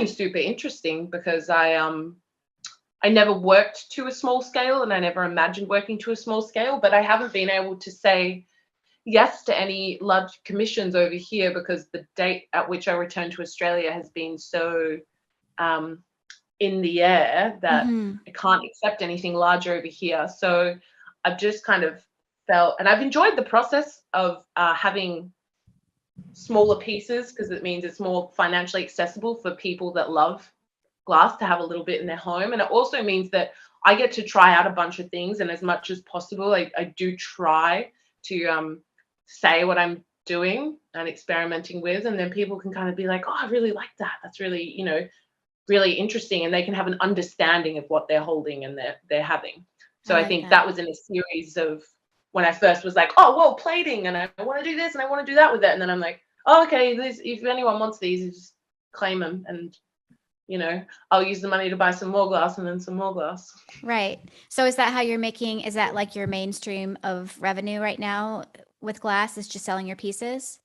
S2: super interesting because I never worked to a small scale, and I never imagined working to a small scale, but I haven't been able to say yes to any large commissions over here because the date at which I returned to Australia has been so in the air that I can't accept anything larger over here. So I've just kind of felt, and I've enjoyed the process of having smaller pieces because it means it's more financially accessible for people that love glass to have a little bit in their home. And it also means that I get to try out a bunch of things, and as much as possible, I do try to say what I'm doing and experimenting with, and then people can kind of be like, oh, I really like that. That's really, really interesting, and they can have an understanding of what they're holding and they're having. So I think that was in a series of when I first was like, oh, whoa, plating, and I want to do this and I want to do that with it. And then I'm like, oh, okay, if anyone wants these, you just claim them, and I'll use the money to buy some more glass and then some more glass.
S1: Right. So is that how you're making, is that like your mainstream of revenue right now with glass, is just selling your pieces?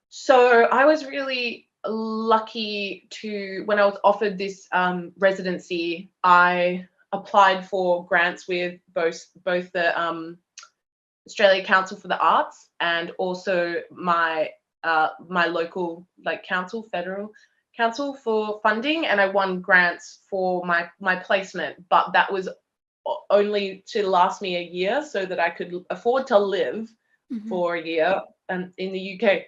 S2: So I was really lucky when I was offered this residency, I applied for grants with both the Australia Council for the Arts and also my local federal council for funding, and I won grants for my placement, but that was only to last me a year so that I could afford to live for a year in the UK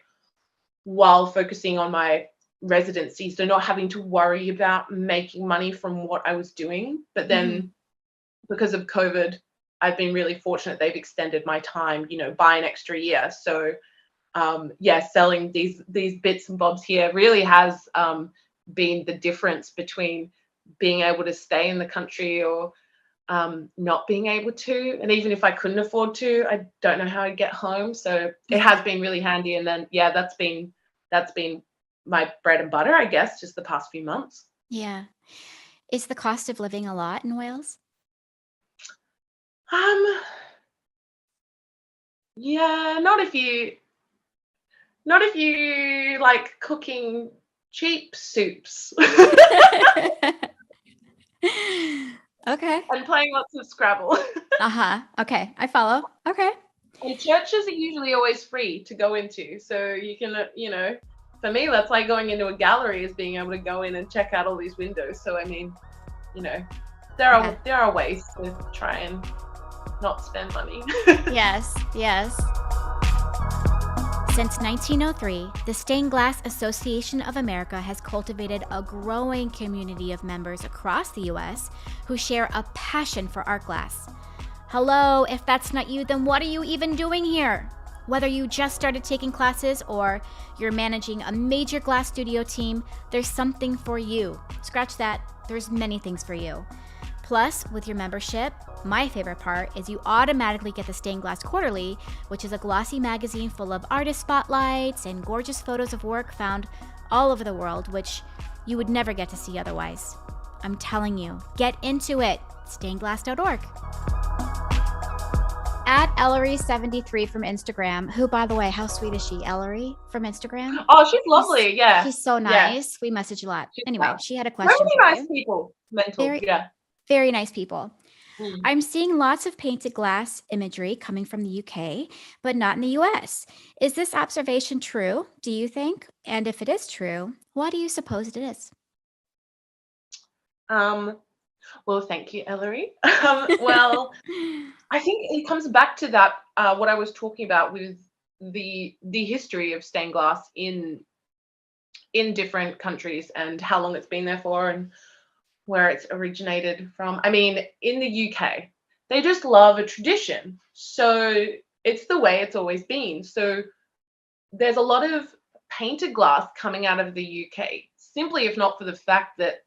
S2: while focusing on my residency, so not having to worry about making money from what I was doing. But then because of COVID, I've been really fortunate. They've extended my time, by an extra year. So selling these bits and bobs here really has been the difference between being able to stay in the country or not being able to. And even if I couldn't afford to, I don't know how I'd get home. So it has been really handy. And then that's been my bread and butter, I guess, just the past few months.
S1: Yeah. Is the cost of living a lot in Wales?
S2: Yeah, not if you like cooking cheap soups.
S1: Okay.
S2: And playing lots of Scrabble.
S1: Okay, I follow. Okay.
S2: And churches are usually always free to go into, so you can, for me, that's like going into a gallery, is being able to go in and check out all these windows. So I mean, there are ways to try and not spend money.
S1: Yes. Since 1903, the Stained Glass Association of America has cultivated a growing community of members across the U.S. who share a passion for art glass. Hello, if that's not you, then what are you even doing here? Whether you just started taking classes or you're managing a major glass studio team, there's something for you. Scratch that, there's many things for you. Plus, with your membership, my favorite part is you automatically get the Stained Glass Quarterly, which is a glossy magazine full of artist spotlights and gorgeous photos of work found all over the world, which you would never get to see otherwise. I'm telling you, get into it. stainedglass.org. At Ellery73 from Instagram, who, by the way, how sweet is she? Ellery from Instagram?
S2: Oh, she's lovely. Yeah.
S1: She's so nice. Yeah. We message a lot. Anyway, she had a question.
S2: Really nice people. Mental.
S1: Very nice people.
S2: Mm.
S1: I'm seeing lots of painted glass imagery coming from the UK, but not in the US. Is this observation true, do you think? And if it is true, why do you suppose it is?
S2: Um, well, thank you, Ellery. Well, I think it comes back to that what I was talking about with the history of stained glass in different countries and how long it's been there for and where it's originated from. I mean, in the UK, they just love a tradition. So it's the way it's always been. So there's a lot of painted glass coming out of the UK, simply if not for the fact that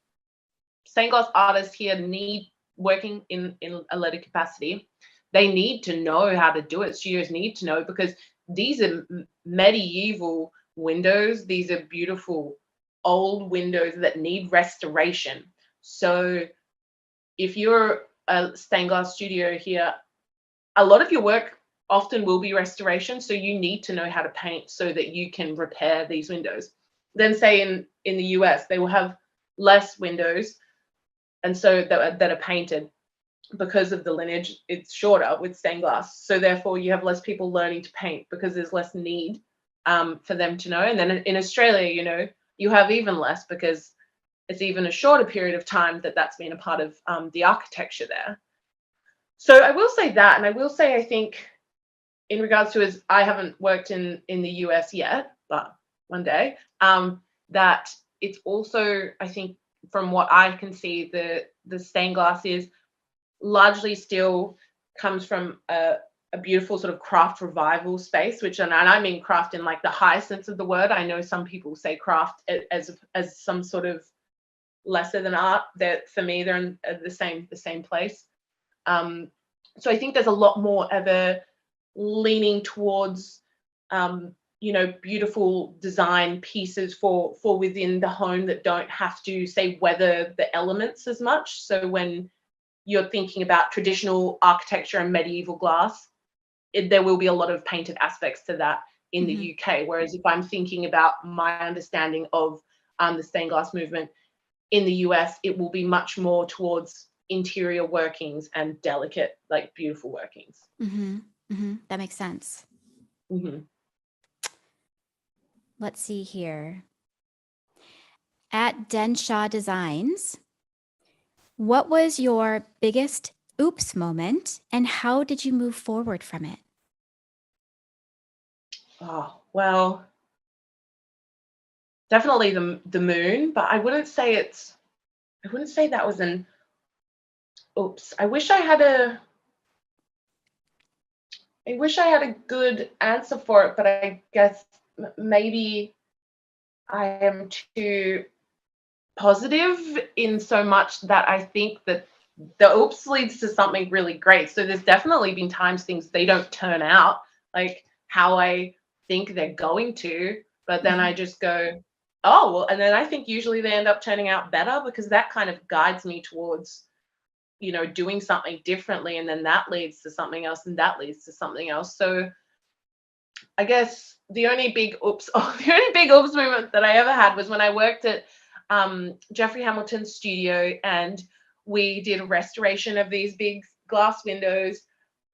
S2: stained glass artists here need working in a letter capacity. They need to know how to do it. Studios need to know because these are medieval windows. These are beautiful old windows that need restoration. So if you're a stained glass studio here, a lot of your work often will be restoration. So you need to know how to paint so that you can repair these windows. Then say in the US, they will have less windows and so that are painted because of the lineage. It's shorter with stained glass, so therefore you have less people learning to paint because there's less need for them to know. And then in Australia, you have even less because it's even a shorter period of time that's been a part of the architecture there. So I will say that, and I will say I think in regards to, as I haven't worked in the US yet, but one day, that it's also, I think, from what I can see, the stained glass is largely still comes from a beautiful sort of craft revival space, which, and I mean craft in like the high sense of the word. I know some people say craft as some sort of lesser than art. That for me, they're in the same place. So I think there's a lot more of a leaning towards beautiful design pieces for within the home that don't have to say weather the elements as much. So when you're thinking about traditional architecture and medieval glass, there will be a lot of painted aspects to that in the UK. Whereas if I'm thinking about my understanding of the stained glass movement in the US, it will be much more towards interior workings and delicate, like beautiful workings.
S1: That makes sense.
S2: Mm-hmm.
S1: Let's see here. At Denshaw Designs, what was your biggest oops moment and how did you move forward from it?
S2: Oh, well, definitely the moon, but I wouldn't say that was an oops. I wish I had a good answer for it, but I guess maybe I am too positive in so much that I think that the oops leads to something really great. So there's definitely been times things they don't turn out like how I think they're going to, but then I just go, oh, well, and then I think usually they end up turning out better because that kind of guides me towards doing something differently, and then that leads to something else and that leads to something else. So I guess the only big oops moment that I ever had was when I worked at Jeffrey Hamilton's studio, and we did a restoration of these big glass windows,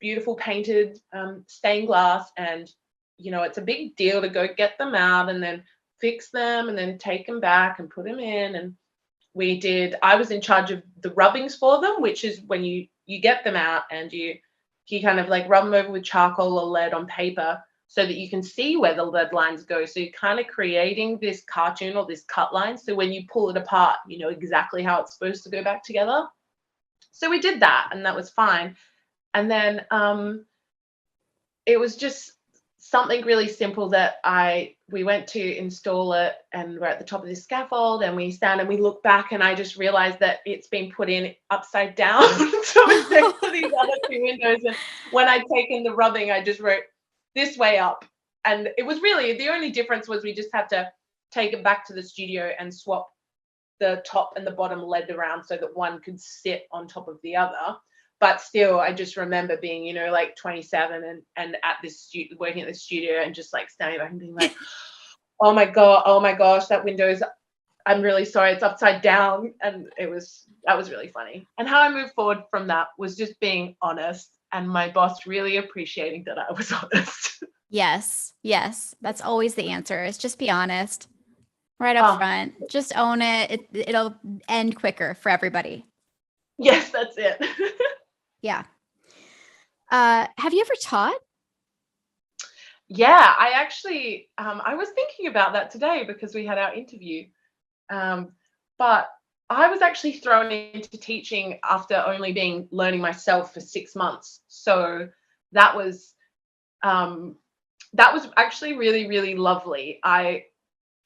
S2: beautiful painted stained glass, and it's a big deal to go get them out and then fix them and then take them back and put them in. And I was in charge of the rubbings for them, which is when you get them out and you kind of like rub them over with charcoal or lead on paper so that you can see where the lead lines go. So you're kind of creating this cartoon or this cut line. So when you pull it apart, you know exactly how it's supposed to go back together. So we did that and that was fine. And then it was just something really simple that we went to install it, and we're at the top of this scaffold and we stand and we look back and I just realized that it's been put in upside down. So it's next to these other two windows, and when I'd taken the rubbing I just wrote this way up, and it was really the only difference was we just had to take it back to the studio and swap the top and the bottom lead around so that one could sit on top of the other. But still, I just remember being, like 27 and at this working at the studio and just like standing back and being like, oh my gosh, that window's I'm really sorry, it's upside down. And that was really funny. And how I moved forward from that was just being honest and my boss really appreciating that I was honest.
S1: Yes. Yes. That's always the answer. Is just be honest right up
S2: Oh,
S1: front. Just own it. It'll end quicker for everybody.
S2: yes, that's it.
S1: Yeah. Have you ever taught?
S2: Yeah, I actually, I was thinking about that today because we had our interview. Um, but I was actually thrown into teaching after only being learning myself for 6 months. So that was um, that was actually really, really lovely. I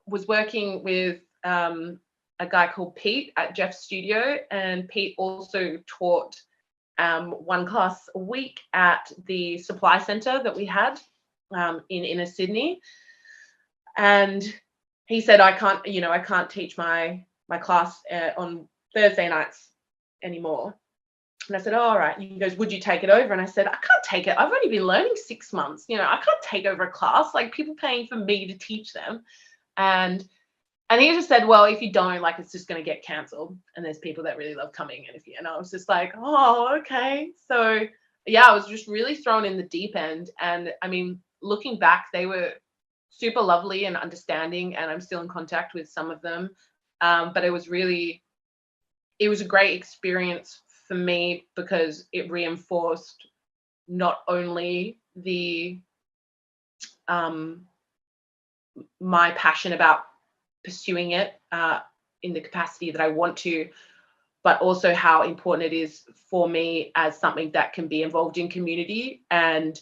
S2: was working with a guy called Pete at Jeff's studio, and Pete also taught one class a week at the supply centre that we had in inner Sydney. And he said, I can't, I can't teach my class on Thursday nights anymore. And I said, oh, all right. And he goes, would you take it over? And I said, I can't take it. I've only been learning 6 months. I can't take over a class. Like, people paying for me to teach them. And he just said, well, if you don't, like, it's just going to get cancelled. And there's people that really love coming. And I was just like, oh, okay. So yeah, I was just really thrown in the deep end. And I mean, looking back, they were super lovely and understanding, and I'm still in contact with some of them. But it was a great experience for me because it reinforced not only the my passion about pursuing it in the capacity that I want to, but also how important it is for me as something that can be involved in community and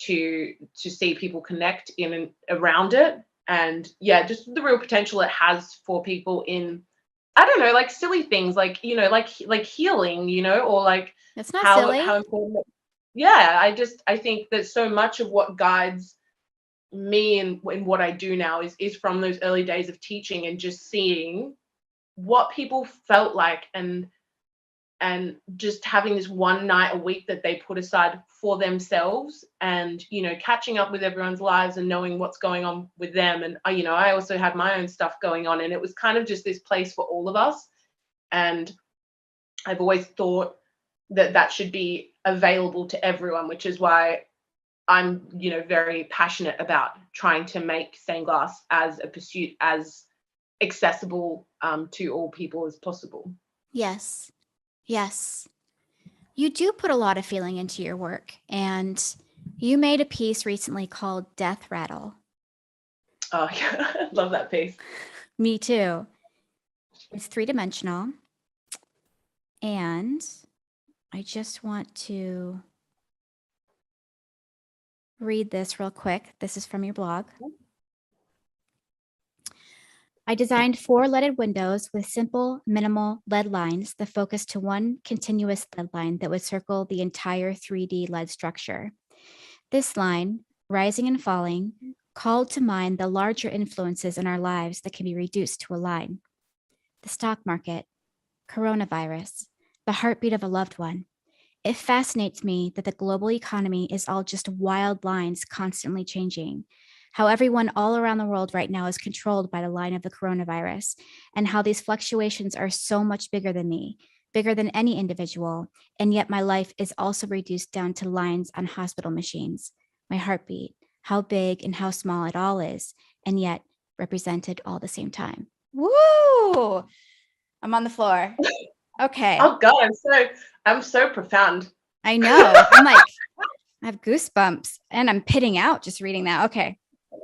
S2: to see people connect in and around it. And yeah, just the real potential it has for people in, I don't know, like silly things like, like healing, or like
S1: It's not
S2: how
S1: silly.
S2: important yeah, I think that so much of what guides me in what I do now is from those early days of teaching and just seeing what people felt like, and just having this one night a week that they put aside for themselves, and catching up with everyone's lives and knowing what's going on with them. And I also had my own stuff going on, and it was kind of just this place for all of us. And I've always thought that should be available to everyone, which is why I'm very passionate about trying to make stained glass as a pursuit as accessible to all people as possible.
S1: Yes. Yes. You do put a lot of feeling into your work, and you made a piece recently called Death Rattle.
S2: Oh, yeah, love that piece.
S1: Me too. It's three-dimensional, and I just want to read this real quick. This is from your blog. I designed 4 leaded windows with simple, minimal lead lines that focused to one continuous lead line that would circle the entire 3D lead structure. This line, rising and falling, called to mind the larger influences in our lives that can be reduced to a line. The stock market, coronavirus, the heartbeat of a loved one. It fascinates me that the global economy is all just wild lines constantly changing. How everyone all around the world right now is controlled by the line of the coronavirus, and how these fluctuations are so much bigger than me, bigger than any individual, and yet my life is also reduced down to lines on hospital machines. My heartbeat, how big and how small it all is, and yet represented all the same time. Woo! I'm on the floor. Okay.
S2: Oh God, I'm so profound.
S1: I know. I'm like, I have goosebumps and I'm pitting out just reading that. Okay,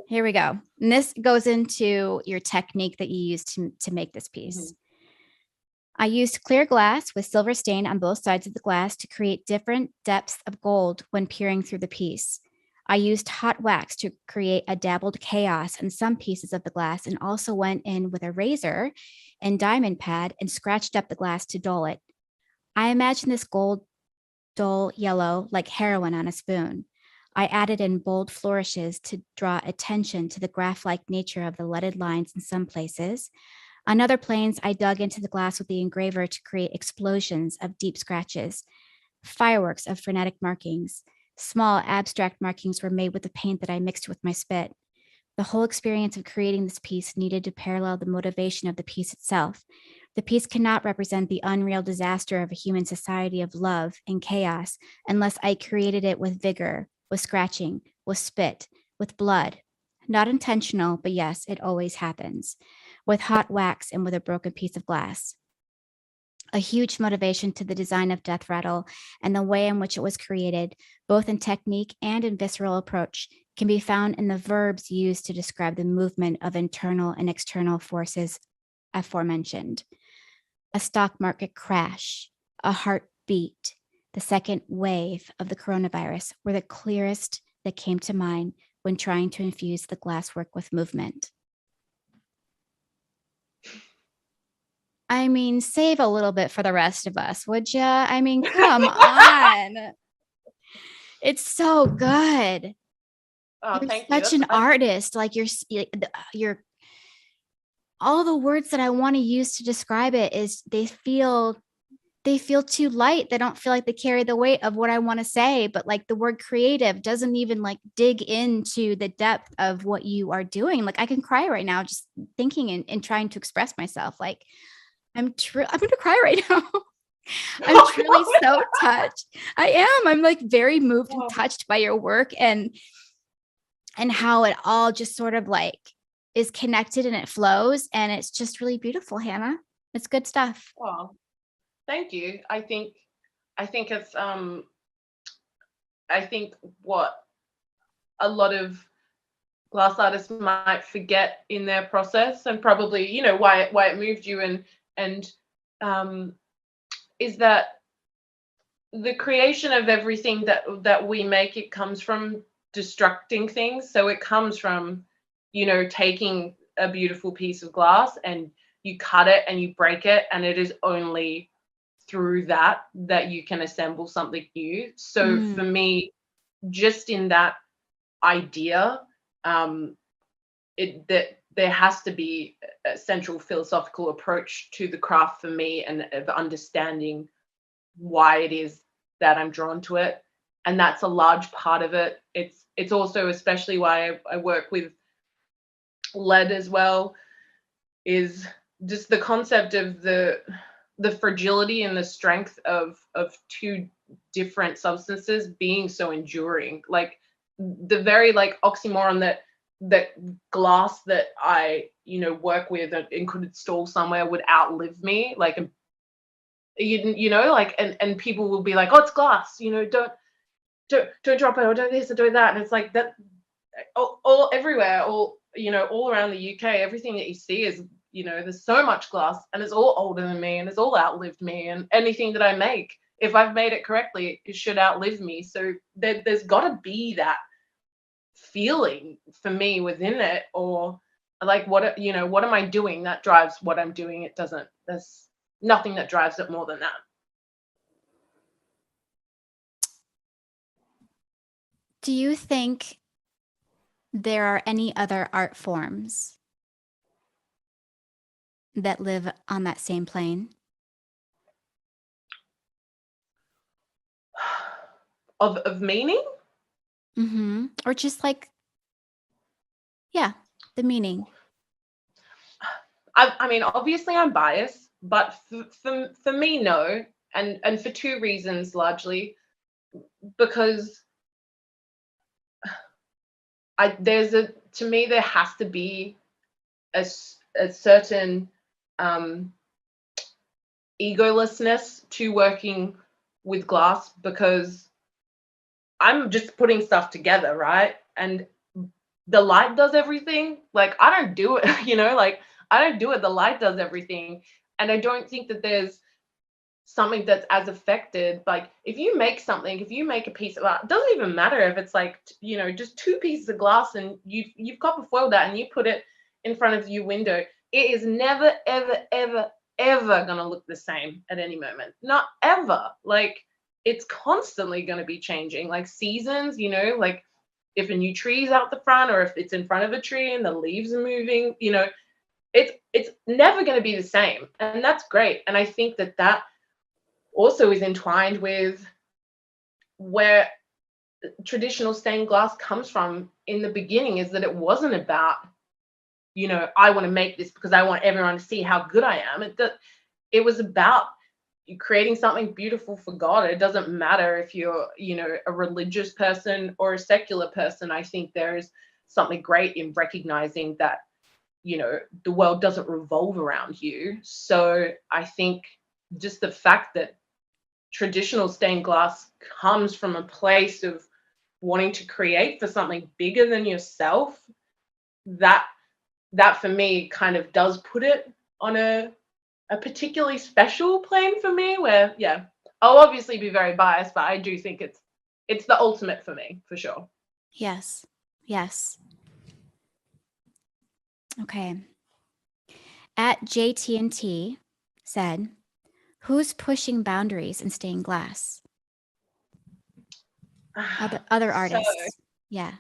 S1: here we go. And this goes into your technique that you used to make this piece.
S2: Mhm.
S1: I used clear glass with silver stain on both sides of the glass to create different depths of gold when peering through the piece. I used hot wax to create a dabbled chaos in some pieces of the glass, and also went in with a razor and diamond pad and scratched up the glass to dull it. I imagine this gold dull yellow like heroin on a spoon. I added in bold flourishes to draw attention to the graph-like nature of the leaded lines in some places. On other planes, I dug into the glass with the engraver to create explosions of deep scratches, fireworks of frenetic markings. Small abstract markings were made with the paint that I mixed with my spit. The whole experience of creating this piece needed to parallel the motivation of the piece itself. The piece cannot represent the unreal disaster of a human society of love and chaos unless I created it with vigor, with scratching, with spit, with blood. Not intentional, but yes, it always happens. With hot wax and with a broken piece of glass. A huge motivation to the design of Death Rattle and the way in which it was created, both in technique and in visceral approach, can be found in the verbs used to describe the movement of internal and external forces aforementioned. A stock market crash, a heartbeat, the second wave of the coronavirus were the clearest that came to mind when trying to infuse the glasswork with movement. I mean, save a little bit for the rest of us, would ya? I mean, come on. It's so good.
S2: Oh,
S1: You're
S2: thank you.
S1: such an artist. Like you're all the words that I want to use to describe it is they feel too light. They don't feel like they carry the weight of what I want to say, but like the word creative doesn't even like dig into the depth of what you are doing. Like I can cry right now just thinking and trying to express myself. Like I'm going to cry right now. I'm truly so touched. I am. I'm like very moved and touched by your work and how it all just sort of like is connected and it flows. And it's just really beautiful, Hannah. It's good stuff.
S2: Well, thank you. I think it's I think what a lot of glass artists might forget in their process, and probably why it moved you, and is that the creation of everything that we make, it comes from destructing things. So it comes from taking a beautiful piece of glass and you cut it and you break it, and it is only through that you can assemble something new. So for me, just in that idea, that there has to be a central philosophical approach to the craft for me, and of understanding why it is that I'm drawn to it. And that's a large part of it. It's also especially why I work with lead as well, is just the concept of the fragility and the strength of two different substances being so enduring. Like the very like oxymoron that glass that I work with and could install somewhere would outlive me. Like like and people will be like, oh, it's glass, don't drop it, or don't this or do that. And it's like that all everywhere, all around the UK, everything that you see is, there's so much glass, and it's all older than me, and it's all outlived me, and anything that I make, if I've made it correctly, it should outlive me. So there's got to be that feeling for me within it, or like what am I doing that drives what I'm doing. There's nothing that drives it more than that.
S1: Do you think there are any other art forms that live on that same plane?
S2: Of meaning?
S1: Or just like, yeah, the meaning.
S2: I mean, obviously I'm biased, but for me, no. And for two reasons, largely. Because to me, there has to be a certain egolessness to working with glass, because I'm just putting stuff together, right? And the light does everything. Like I don't do it, like I don't do it. The light does everything. And I don't think that there's something that's as affected. Like if you make a piece of art, it doesn't even matter if it's like, just two pieces of glass, and you've copper foiled that and you put it in front of your window. It is never, ever, ever, ever gonna look the same at any moment. Not ever. Like it's constantly gonna be changing. Like seasons, like if a new tree is out the front, or if it's in front of a tree and the leaves are moving, it's never going to be the same. And that's great. And I think that also is entwined with where traditional stained glass comes from in the beginning, is that it wasn't about, I want to make this because I want everyone to see how good I am. It was about you creating something beautiful for God. It doesn't matter if you're, a religious person or a secular person. I think there is something great in recognizing that, the world doesn't revolve around you. So I think just the fact that traditional stained glass comes from a place of wanting to create for something bigger than yourself, that for me kind of does put it on a particularly special plane for me, where I'll obviously be very biased, but I do think it's the ultimate for me, for sure.
S1: Yes. Yes. Okay. At JT&T said, who's pushing boundaries in stained glass? Other artists. Yeah.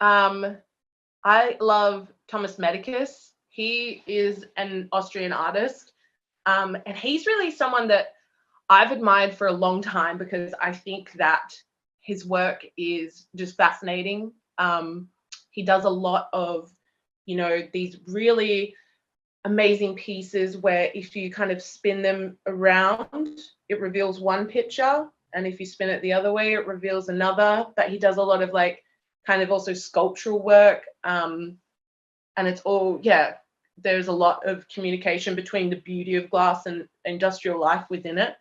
S2: I love Thomas Medicus. He is an Austrian artist. And he's really someone that I've admired for a long time because I think that his work is just fascinating. He does a lot of, these really amazing pieces where if you kind of spin them around, it reveals one picture. And if you spin it the other way, it reveals another. But he does a lot of like kind of also sculptural work. And it's all, there's a lot of communication between the beauty of glass and industrial life within it.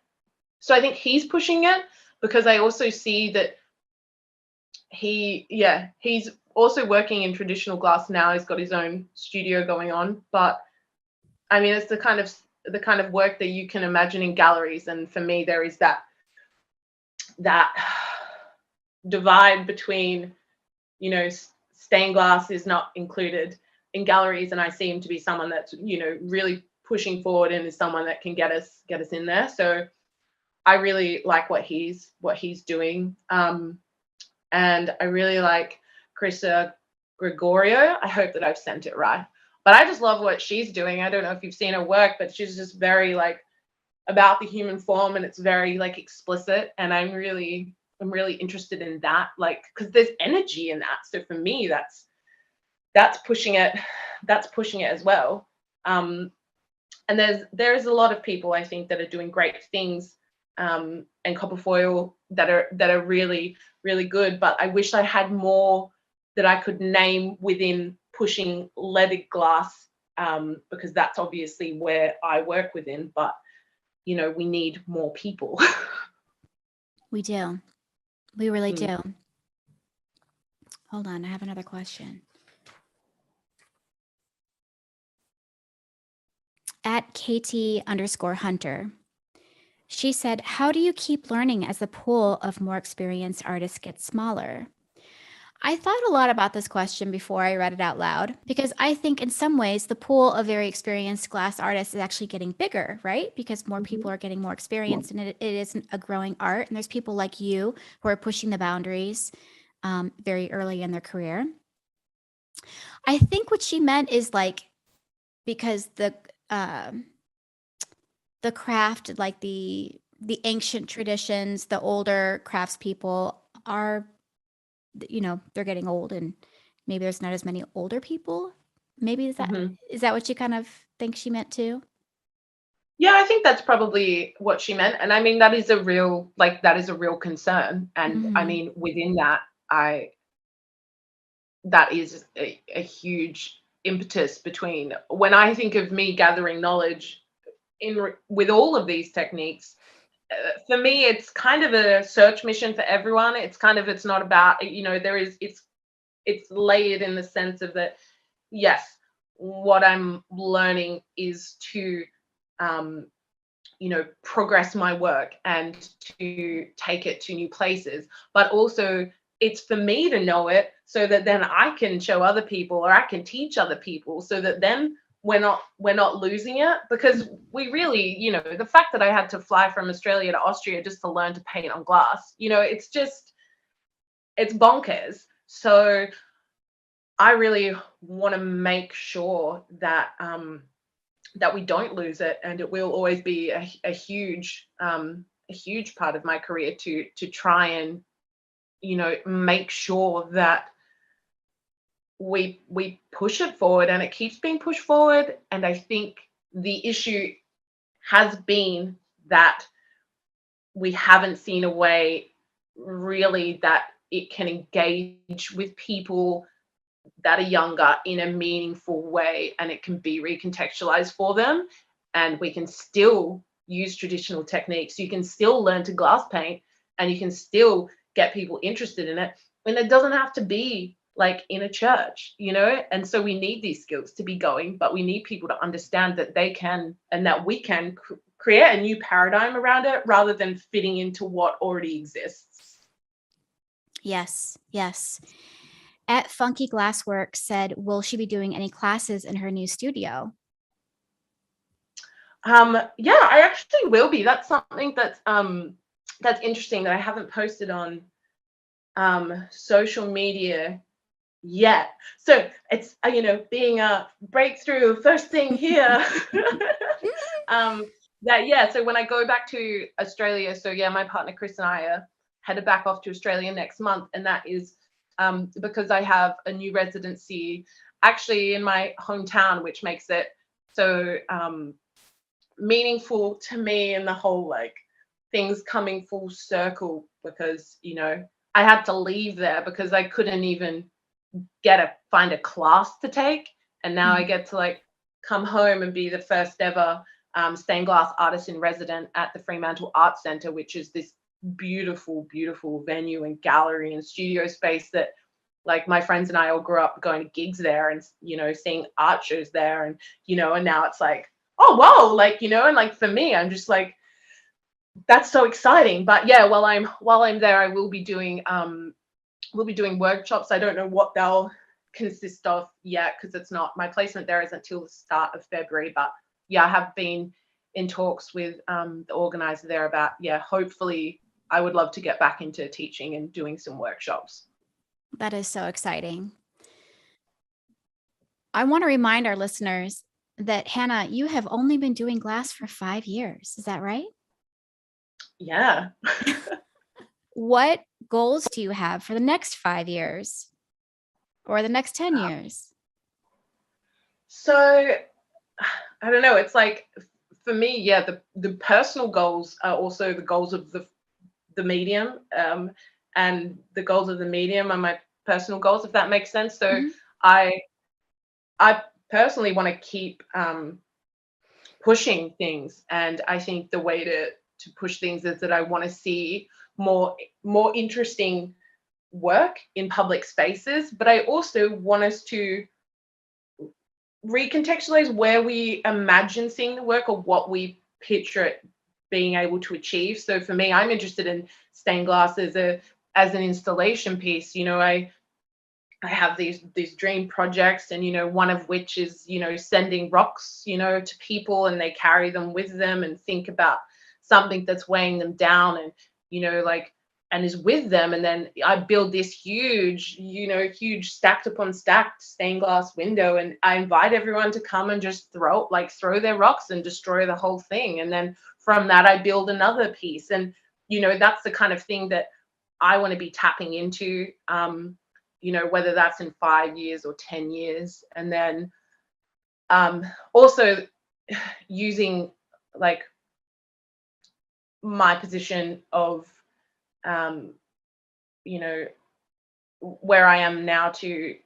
S2: So I think he's pushing it because I also see that he's also working in traditional glass now. He's got his own studio going on, but I mean, it's the kind of work that you can imagine in galleries. And for me, there is that divide between, stained glass is not included in galleries, and I see him to be someone that's, really pushing forward and is someone that can get us in there. So I really like what he's doing. And I really like Hannah Gregorio. I hope that I've sent it right. But I just love what she's doing. I don't know if you've seen her work, but she's just very like about the human form, and it's very like explicit. And I'm really interested in that, like, because there's energy in that. So for me, that's pushing it. That's pushing it as well. And there's a lot of people I think that are doing great things, and copper foil that are really, really good. But I wish I had more that I could name within pushing leaded glass, because that's obviously where I work within. But we need more people.
S1: We do. We really do. Hold on, I have another question. At Katie_Hunter, she said, how do you keep learning as the pool of more experienced artists gets smaller? I thought a lot about this question before I read it out loud, because I think in some ways the pool of very experienced glass artists is actually getting bigger, right? Because more people are getting more experience, and it is a growing art. And there's people like you who are pushing the boundaries very early in their career. I think what she meant is like, because the craft, like the ancient traditions, the older craftspeople are, they're getting old, and maybe there's not as many older people. Maybe is that what you kind of think she meant too?
S2: Yeah, I think that's probably what she meant. And I mean, that is a real concern. And I mean, within that, that is a huge impetus between when I think of me gathering knowledge with all of these techniques. For me, it's kind of a search mission for everyone. It's not about, it's layered in the sense of that, yes, what I'm learning is to, progress my work and to take it to new places, but also it's for me to know it so that then I can show other people, or I can teach other people, so that then we're not losing it. Because we really, the fact that I had to fly from Australia to Austria just to learn to paint on glass, it's bonkers. So I really want to make sure that that we don't lose it, and it will always be a huge part of my career to try and make sure that we push it forward, and it keeps being pushed forward. And I think the issue has been that we haven't seen a way really that it can engage with people that are younger in a meaningful way, and it can be recontextualized for them, and we can still use traditional techniques. You can still learn to glass paint, and you can still get people interested in it, and it doesn't have to be like in a church, and so we need these skills to be going, but we need people to understand that they can, and that we can create a new paradigm around it rather than fitting into what already exists.
S1: Yes, yes. At Funky Glasswork said, will she be doing any classes in her new studio?
S2: Yeah, I actually will be. That's something that's interesting that I haven't posted on social media yet. So it's being a breakthrough first thing here. So when I go back to Australia, so yeah, my partner Chris and I are headed back off to Australia next month, and that is because I have a new residency actually in my hometown, which makes it so meaningful to me, and the whole like things coming full circle, because I had to leave there because I couldn't even find a class to take, and now I get to like come home and be the first ever stained glass artist in resident at the Fremantle Arts Centre, which is this beautiful venue and gallery and studio space that like my friends and I all grew up going to gigs there, and seeing art shows there, and and now it's like, oh wow, like and like for me, I'm just like, that's so exciting. But yeah, while I'm there, I will be doing workshops. I don't know what they'll consist of yet, because it's not, my placement there isn't till the start of February. But yeah, I have been in talks with the organizer there about, hopefully I would love to get back into teaching and doing some workshops.
S1: That is so exciting. I want to remind our listeners that, Hannah, you have only been doing glass for 5 years. Is that right?
S2: Yeah.
S1: What goals do you have for the next 5 years or the next 10 years?
S2: So I don't know. It's like, for me, yeah, the personal goals are also the goals of the medium, and the goals of the medium are my personal goals, if that makes sense. So
S1: Mhm.
S2: I personally want to keep pushing things, and I think the way to push things is that I want to see more interesting work in public spaces, but I also want us to recontextualize where we imagine seeing the work, or what we picture it being able to achieve. So for me, I'm interested in stained glass as an installation piece. I have these dream projects, and one of which is sending rocks to people, and they carry them with them and think about something that's weighing them down, and like, and is with them, and then I build this huge stacked upon stacked stained glass window, and I invite everyone to come and just throw their rocks and destroy the whole thing, and then from that I build another piece, and that's the kind of thing that I want to be tapping into, whether that's in 5 years or 10 years. And then also using like my position of, where I am now, to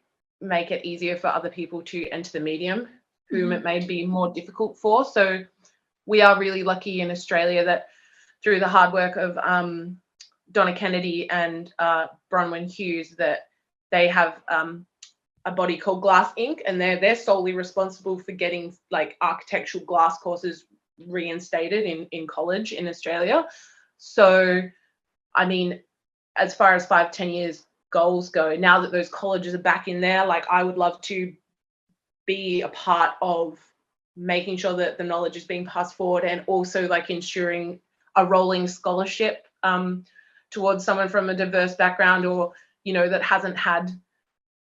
S2: make it easier for other people to enter the medium whom it may be more difficult for. So we are really lucky in Australia that through the hard work of Donna Kennedy and Bronwyn Hughes, that they have a body called Glass Inc., and they're solely responsible for getting like architectural glass courses reinstated in college in Australia. So I mean, as far as 5-10 years goals go, now that those colleges are back in there, like I would love to be a part of making sure that the knowledge is being passed forward, and also like ensuring a rolling scholarship towards someone from a diverse background, or that hasn't had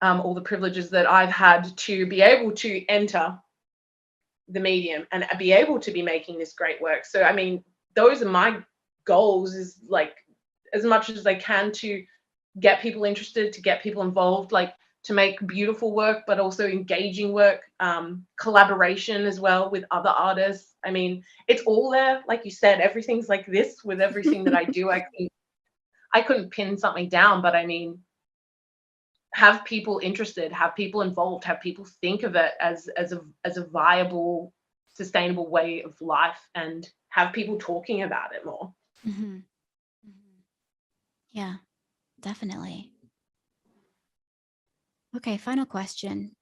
S2: all the privileges that I've had, to be able to enter the medium and be able to be making this great work. So I mean, those are my goals, is like, as much as I can, to get people interested, to get people involved, like to make beautiful work, but also engaging work, collaboration as well with other artists. I mean, it's all there. Like you said, everything's like this with everything that I do. I couldn't pin something down, but I mean, have people interested, have people involved, have people think of it as a viable, sustainable way of life, and have people talking about it more.
S1: Mm-hmm. Mm-hmm. Yeah, definitely. Okay, final question.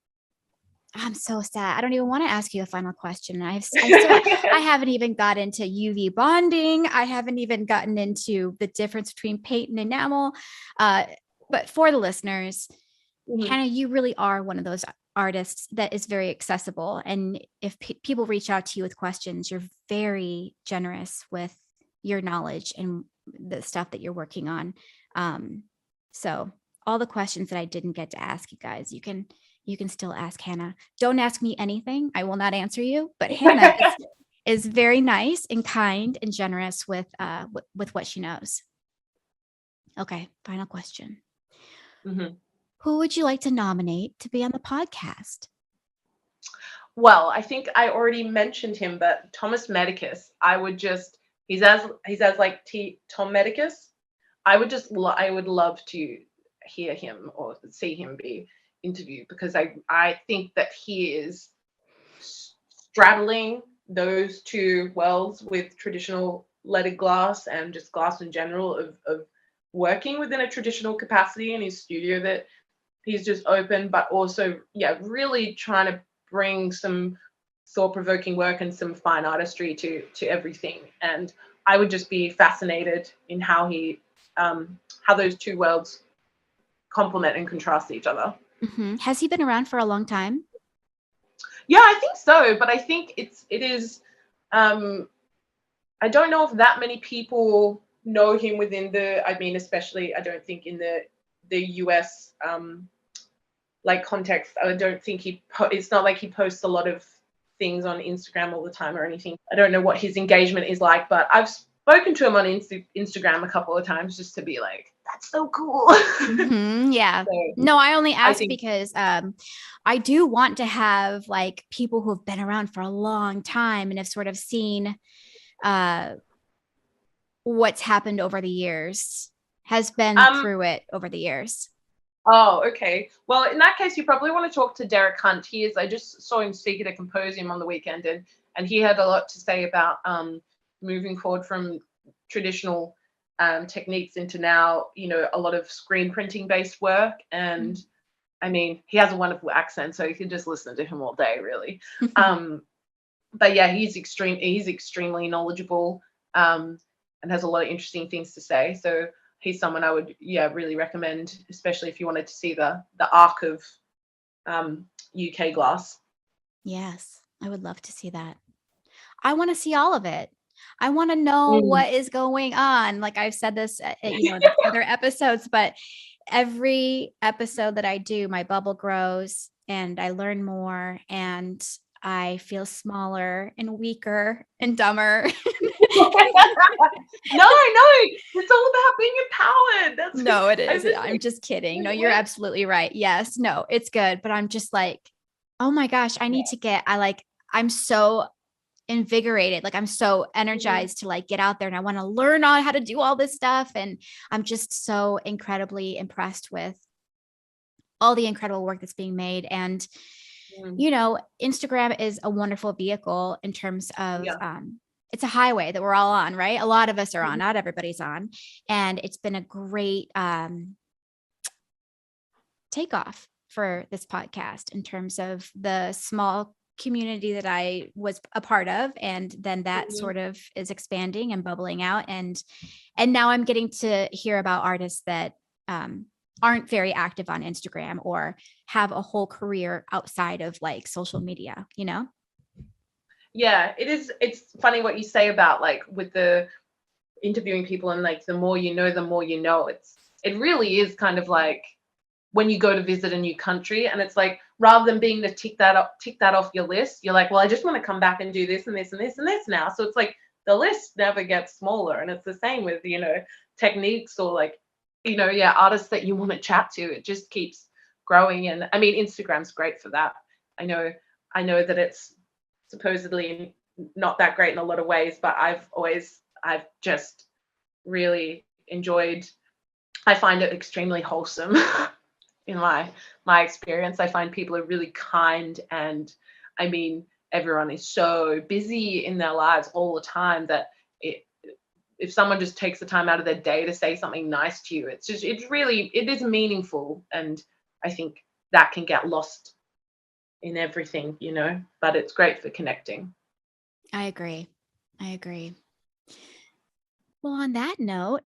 S1: I'm so sad. I don't even want to ask you a final question. I haven't even got into UV bonding. I haven't even gotten into the difference between paint and enamel. But for the listeners,
S2: Mhm.
S1: Hannah, you really are one of those artists that is very accessible. And if people reach out to you with questions, you're very generous with your knowledge and the stuff that you're working on. So all the questions that I didn't get to ask you guys, you can still ask Hannah. Don't ask me anything. I will not answer you. But Hannah is very nice and kind and generous with what she knows. Okay, final question.
S2: Mhm.
S1: Who would you like to nominate to be on the podcast?
S2: Well, I think I already mentioned him, but Thomas Medicus, I would just he's as like Tom Medicus. I would love to hear him or see him be interviewed, because I think that he is straddling those two worlds with traditional leaded glass and just glass in general, of working within a traditional capacity in his studio that he's just open, but also, yeah, really trying to bring some thought-provoking work and some fine artistry to everything. And I would just be fascinated in how those two worlds complement and contrast each other.
S1: Mm-hmm. Has he been around for a long time?
S2: Yeah, I think so, but I think it is. I don't know if that many people know him within the. I mean, especially I don't think in the US like context. I don't think it's not like he posts a lot of things on Instagram all the time or anything. I don't know what his engagement is like, but I've spoken to him on Instagram a couple of times just to be like, that's so cool.
S1: Mm-hmm. Yeah.
S2: So
S1: No, I only
S2: I
S1: ask
S2: think,
S1: because I do want to have like people who have been around for a long time and have sort of seen uh, what's happened over the years, has been
S2: um,
S1: through it over the years.
S2: oh, okay. Well, in that case, you probably want to talk to Derek Hunt. I just saw him speak at a symposium on the weekend, and he had a lot to say about moving forward from traditional techniques into now, a lot of screen printing based work. And I mean, he has a wonderful accent, so you can just listen to him all day, really. But yeah, he's extremely knowledgeable, and has a lot of interesting things to say. So he's someone I would, yeah, really recommend, especially if you wanted to see the arc of UK glass.
S1: Yes, I would love to see that. I want to see all of it. I want to know
S2: Mm.
S1: what is going on. Like I've said this, in other episodes, but every episode that I do, my bubble grows and I learn more and I feel smaller and weaker and dumber.
S2: No, it's all about being empowered.
S1: No, it
S2: I'm
S1: is.
S2: just
S1: I'm
S2: like,
S1: just kidding. No, you're absolutely right. Yes, no, it's good. But I'm just like, oh my gosh, I'm so invigorated. Like I'm so energized to like get out there and I want to learn on how to do all this stuff. And I'm just so incredibly impressed with all the incredible work that's being made. And,
S2: mm,
S1: Instagram is a wonderful vehicle in terms of,
S2: yeah.
S1: it's a highway that we're all on, right? A lot of us are on, not everybody's on. And it's been a great takeoff for this podcast in terms of the small community that I was a part of, and then that
S2: Mhm.
S1: sort of is expanding and bubbling out, and now I'm getting to hear about artists that aren't very active on Instagram or have a whole career outside of like social media,
S2: Yeah, it is. It's funny what you say about like with the interviewing people, and like the more you know, the more you know. It really is kind of like when you go to visit a new country, and it's like, rather than being to tick that off your list, you're like, well, I just want to come back and do this and this and this and this now. So it's like the list never gets smaller. And it's the same with techniques or like yeah, artists that you want to chat to. It just keeps growing. And I mean, Instagram's great for that. I know that it's supposedly not that great in a lot of ways, but I've just really enjoyed. I find it extremely wholesome in my experience. I find people are really kind, and I mean, everyone is so busy in their lives all the time that it if someone just takes the time out of their day to say something nice to you, it is meaningful. And I think that can get lost in everything, but it's great for connecting.
S1: I agree. I agree. Well, on that note,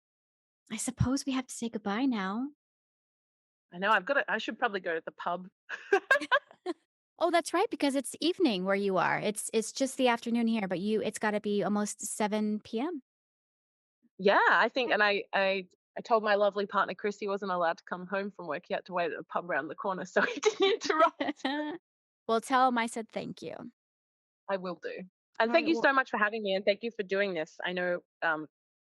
S1: I suppose we have to say goodbye now.
S2: I know I should probably go to the pub.
S1: Oh, that's right, because it's evening where you are. It's just the afternoon here, but it's got to be almost 7 p.m.
S2: Yeah, I think, and I told my lovely partner Chris he wasn't allowed to come home from work. He had to wait at a pub around the corner, so he didn't interrupt.
S1: Well, tell him I said thank you.
S2: I will do. And
S1: All
S2: thank
S1: right,
S2: you
S1: well,
S2: so much for having me, and thank you for doing this. I know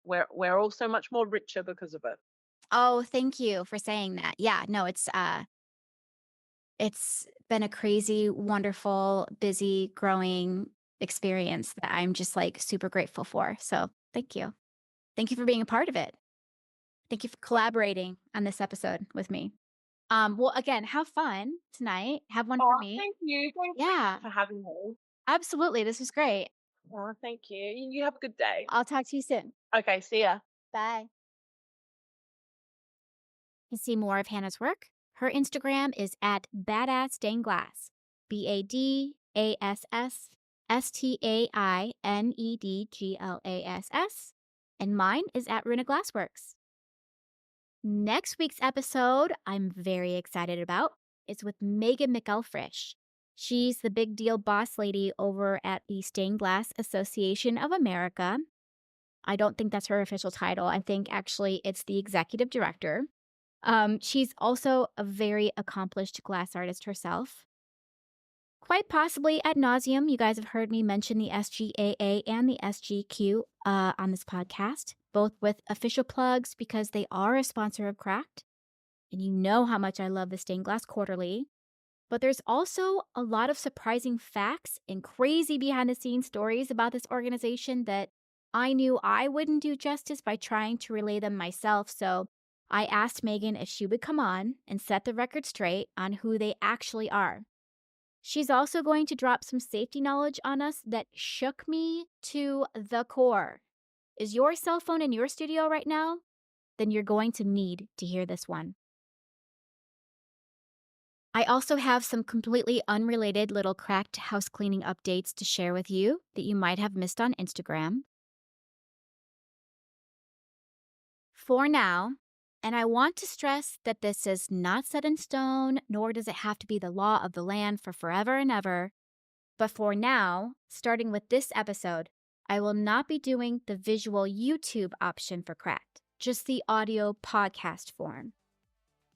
S2: we're all so much more richer because of it.
S1: oh, thank you for saying that. Yeah, no, it's been a crazy, wonderful, busy, growing experience that I'm just like super grateful for. So, thank you. Thank you for being a part of it. Thank you for collaborating on this episode with me. Well, again, have fun tonight. Have one for
S2: Oh,
S1: me.
S2: thank you. Thanks
S1: Yeah,
S2: for having me.
S1: absolutely. This was great.
S2: Oh, thank you. You have a good day.
S1: I'll talk to you soon.
S2: Okay, see ya.
S1: Bye. To see more of Hannah's work, her Instagram is at badassstainedglass. BADASSSTAINEDGLASS. And mine is at Runa Glassworks. Next week's episode, I'm very excited about. It's with Megan McElfresh. She's the big deal boss lady over at the Stained Glass Association of America. I don't think that's her official title. I think actually it's the executive director. She's also a very accomplished glass artist herself. Quite possibly ad nauseum, you guys have heard me mention the SGAA and the SGQ on this podcast, both with official plugs because they are a sponsor of Cracked. And you know how much I love the Stained Glass Quarterly. But there's also a lot of surprising facts and crazy behind the scenes stories about this organization that I knew I wouldn't do justice by trying to relay them myself. So I asked Megan if she would come on and set the record straight on who they actually are. She's also going to drop some safety knowledge on us that shook me to the core. Is your cell phone in your studio right now? Then you're going to need to hear this one. I also have some completely unrelated little Cracked house cleaning updates to share with you that you might have missed on Instagram. For now, and I want to stress that this is not set in stone, nor does it have to be the law of the land for forever and ever. But for now, starting with this episode, I will not be doing the visual YouTube option for Cracked, just the audio podcast form.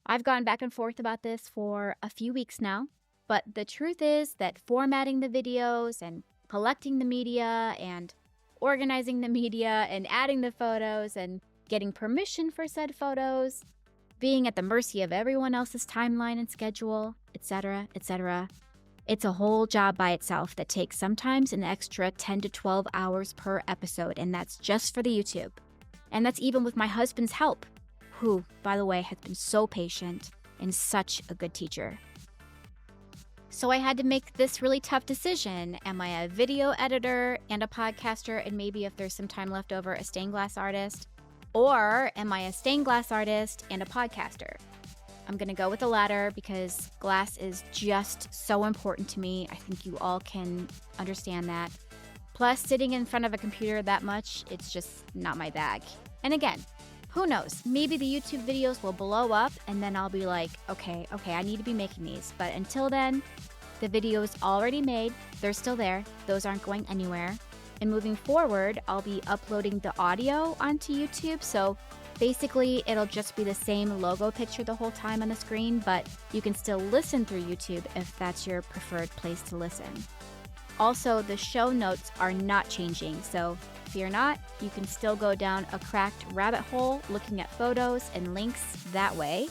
S1: I've gone back and forth about this for a few weeks now, but the truth is that formatting the videos and collecting the media and organizing the media and adding the photos and getting permission for said photos, being at the mercy of everyone else's timeline and schedule, etc., etc., it's a whole job by itself that takes sometimes an extra 10 to 12 hours per episode, and that's just for the YouTube. And that's even with my husband's help, who, by the way, has been so patient and such a good teacher. So I had to make this really tough decision. Am I a video editor and a podcaster, and maybe if there's some time left over, a stained glass artist? Or am I a stained glass artist and a podcaster? I'm going to go with the latter because glass is just so important to me. I think you all can understand that. Plus, sitting in front of a computer that much, it's just not my bag. And again, who knows? Maybe the YouTube videos will blow up and then I'll be like, okay, I need to be making these. But until then, the videos already made. They're still there. Those aren't going anywhere. And moving forward, I'll be uploading the audio onto YouTube. So basically, it'll just be the same logo picture the whole time on the screen, but you can still listen through YouTube if that's your preferred place to listen. Also, the show notes are not changing, so fear not, you can still go down a cracked rabbit hole looking at photos and links that way.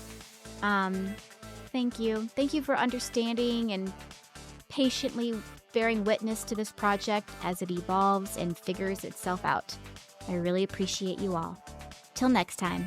S1: Thank you. Thank you for understanding and patiently bearing witness to this project as it evolves and figures itself out. I really appreciate you all. Till next time.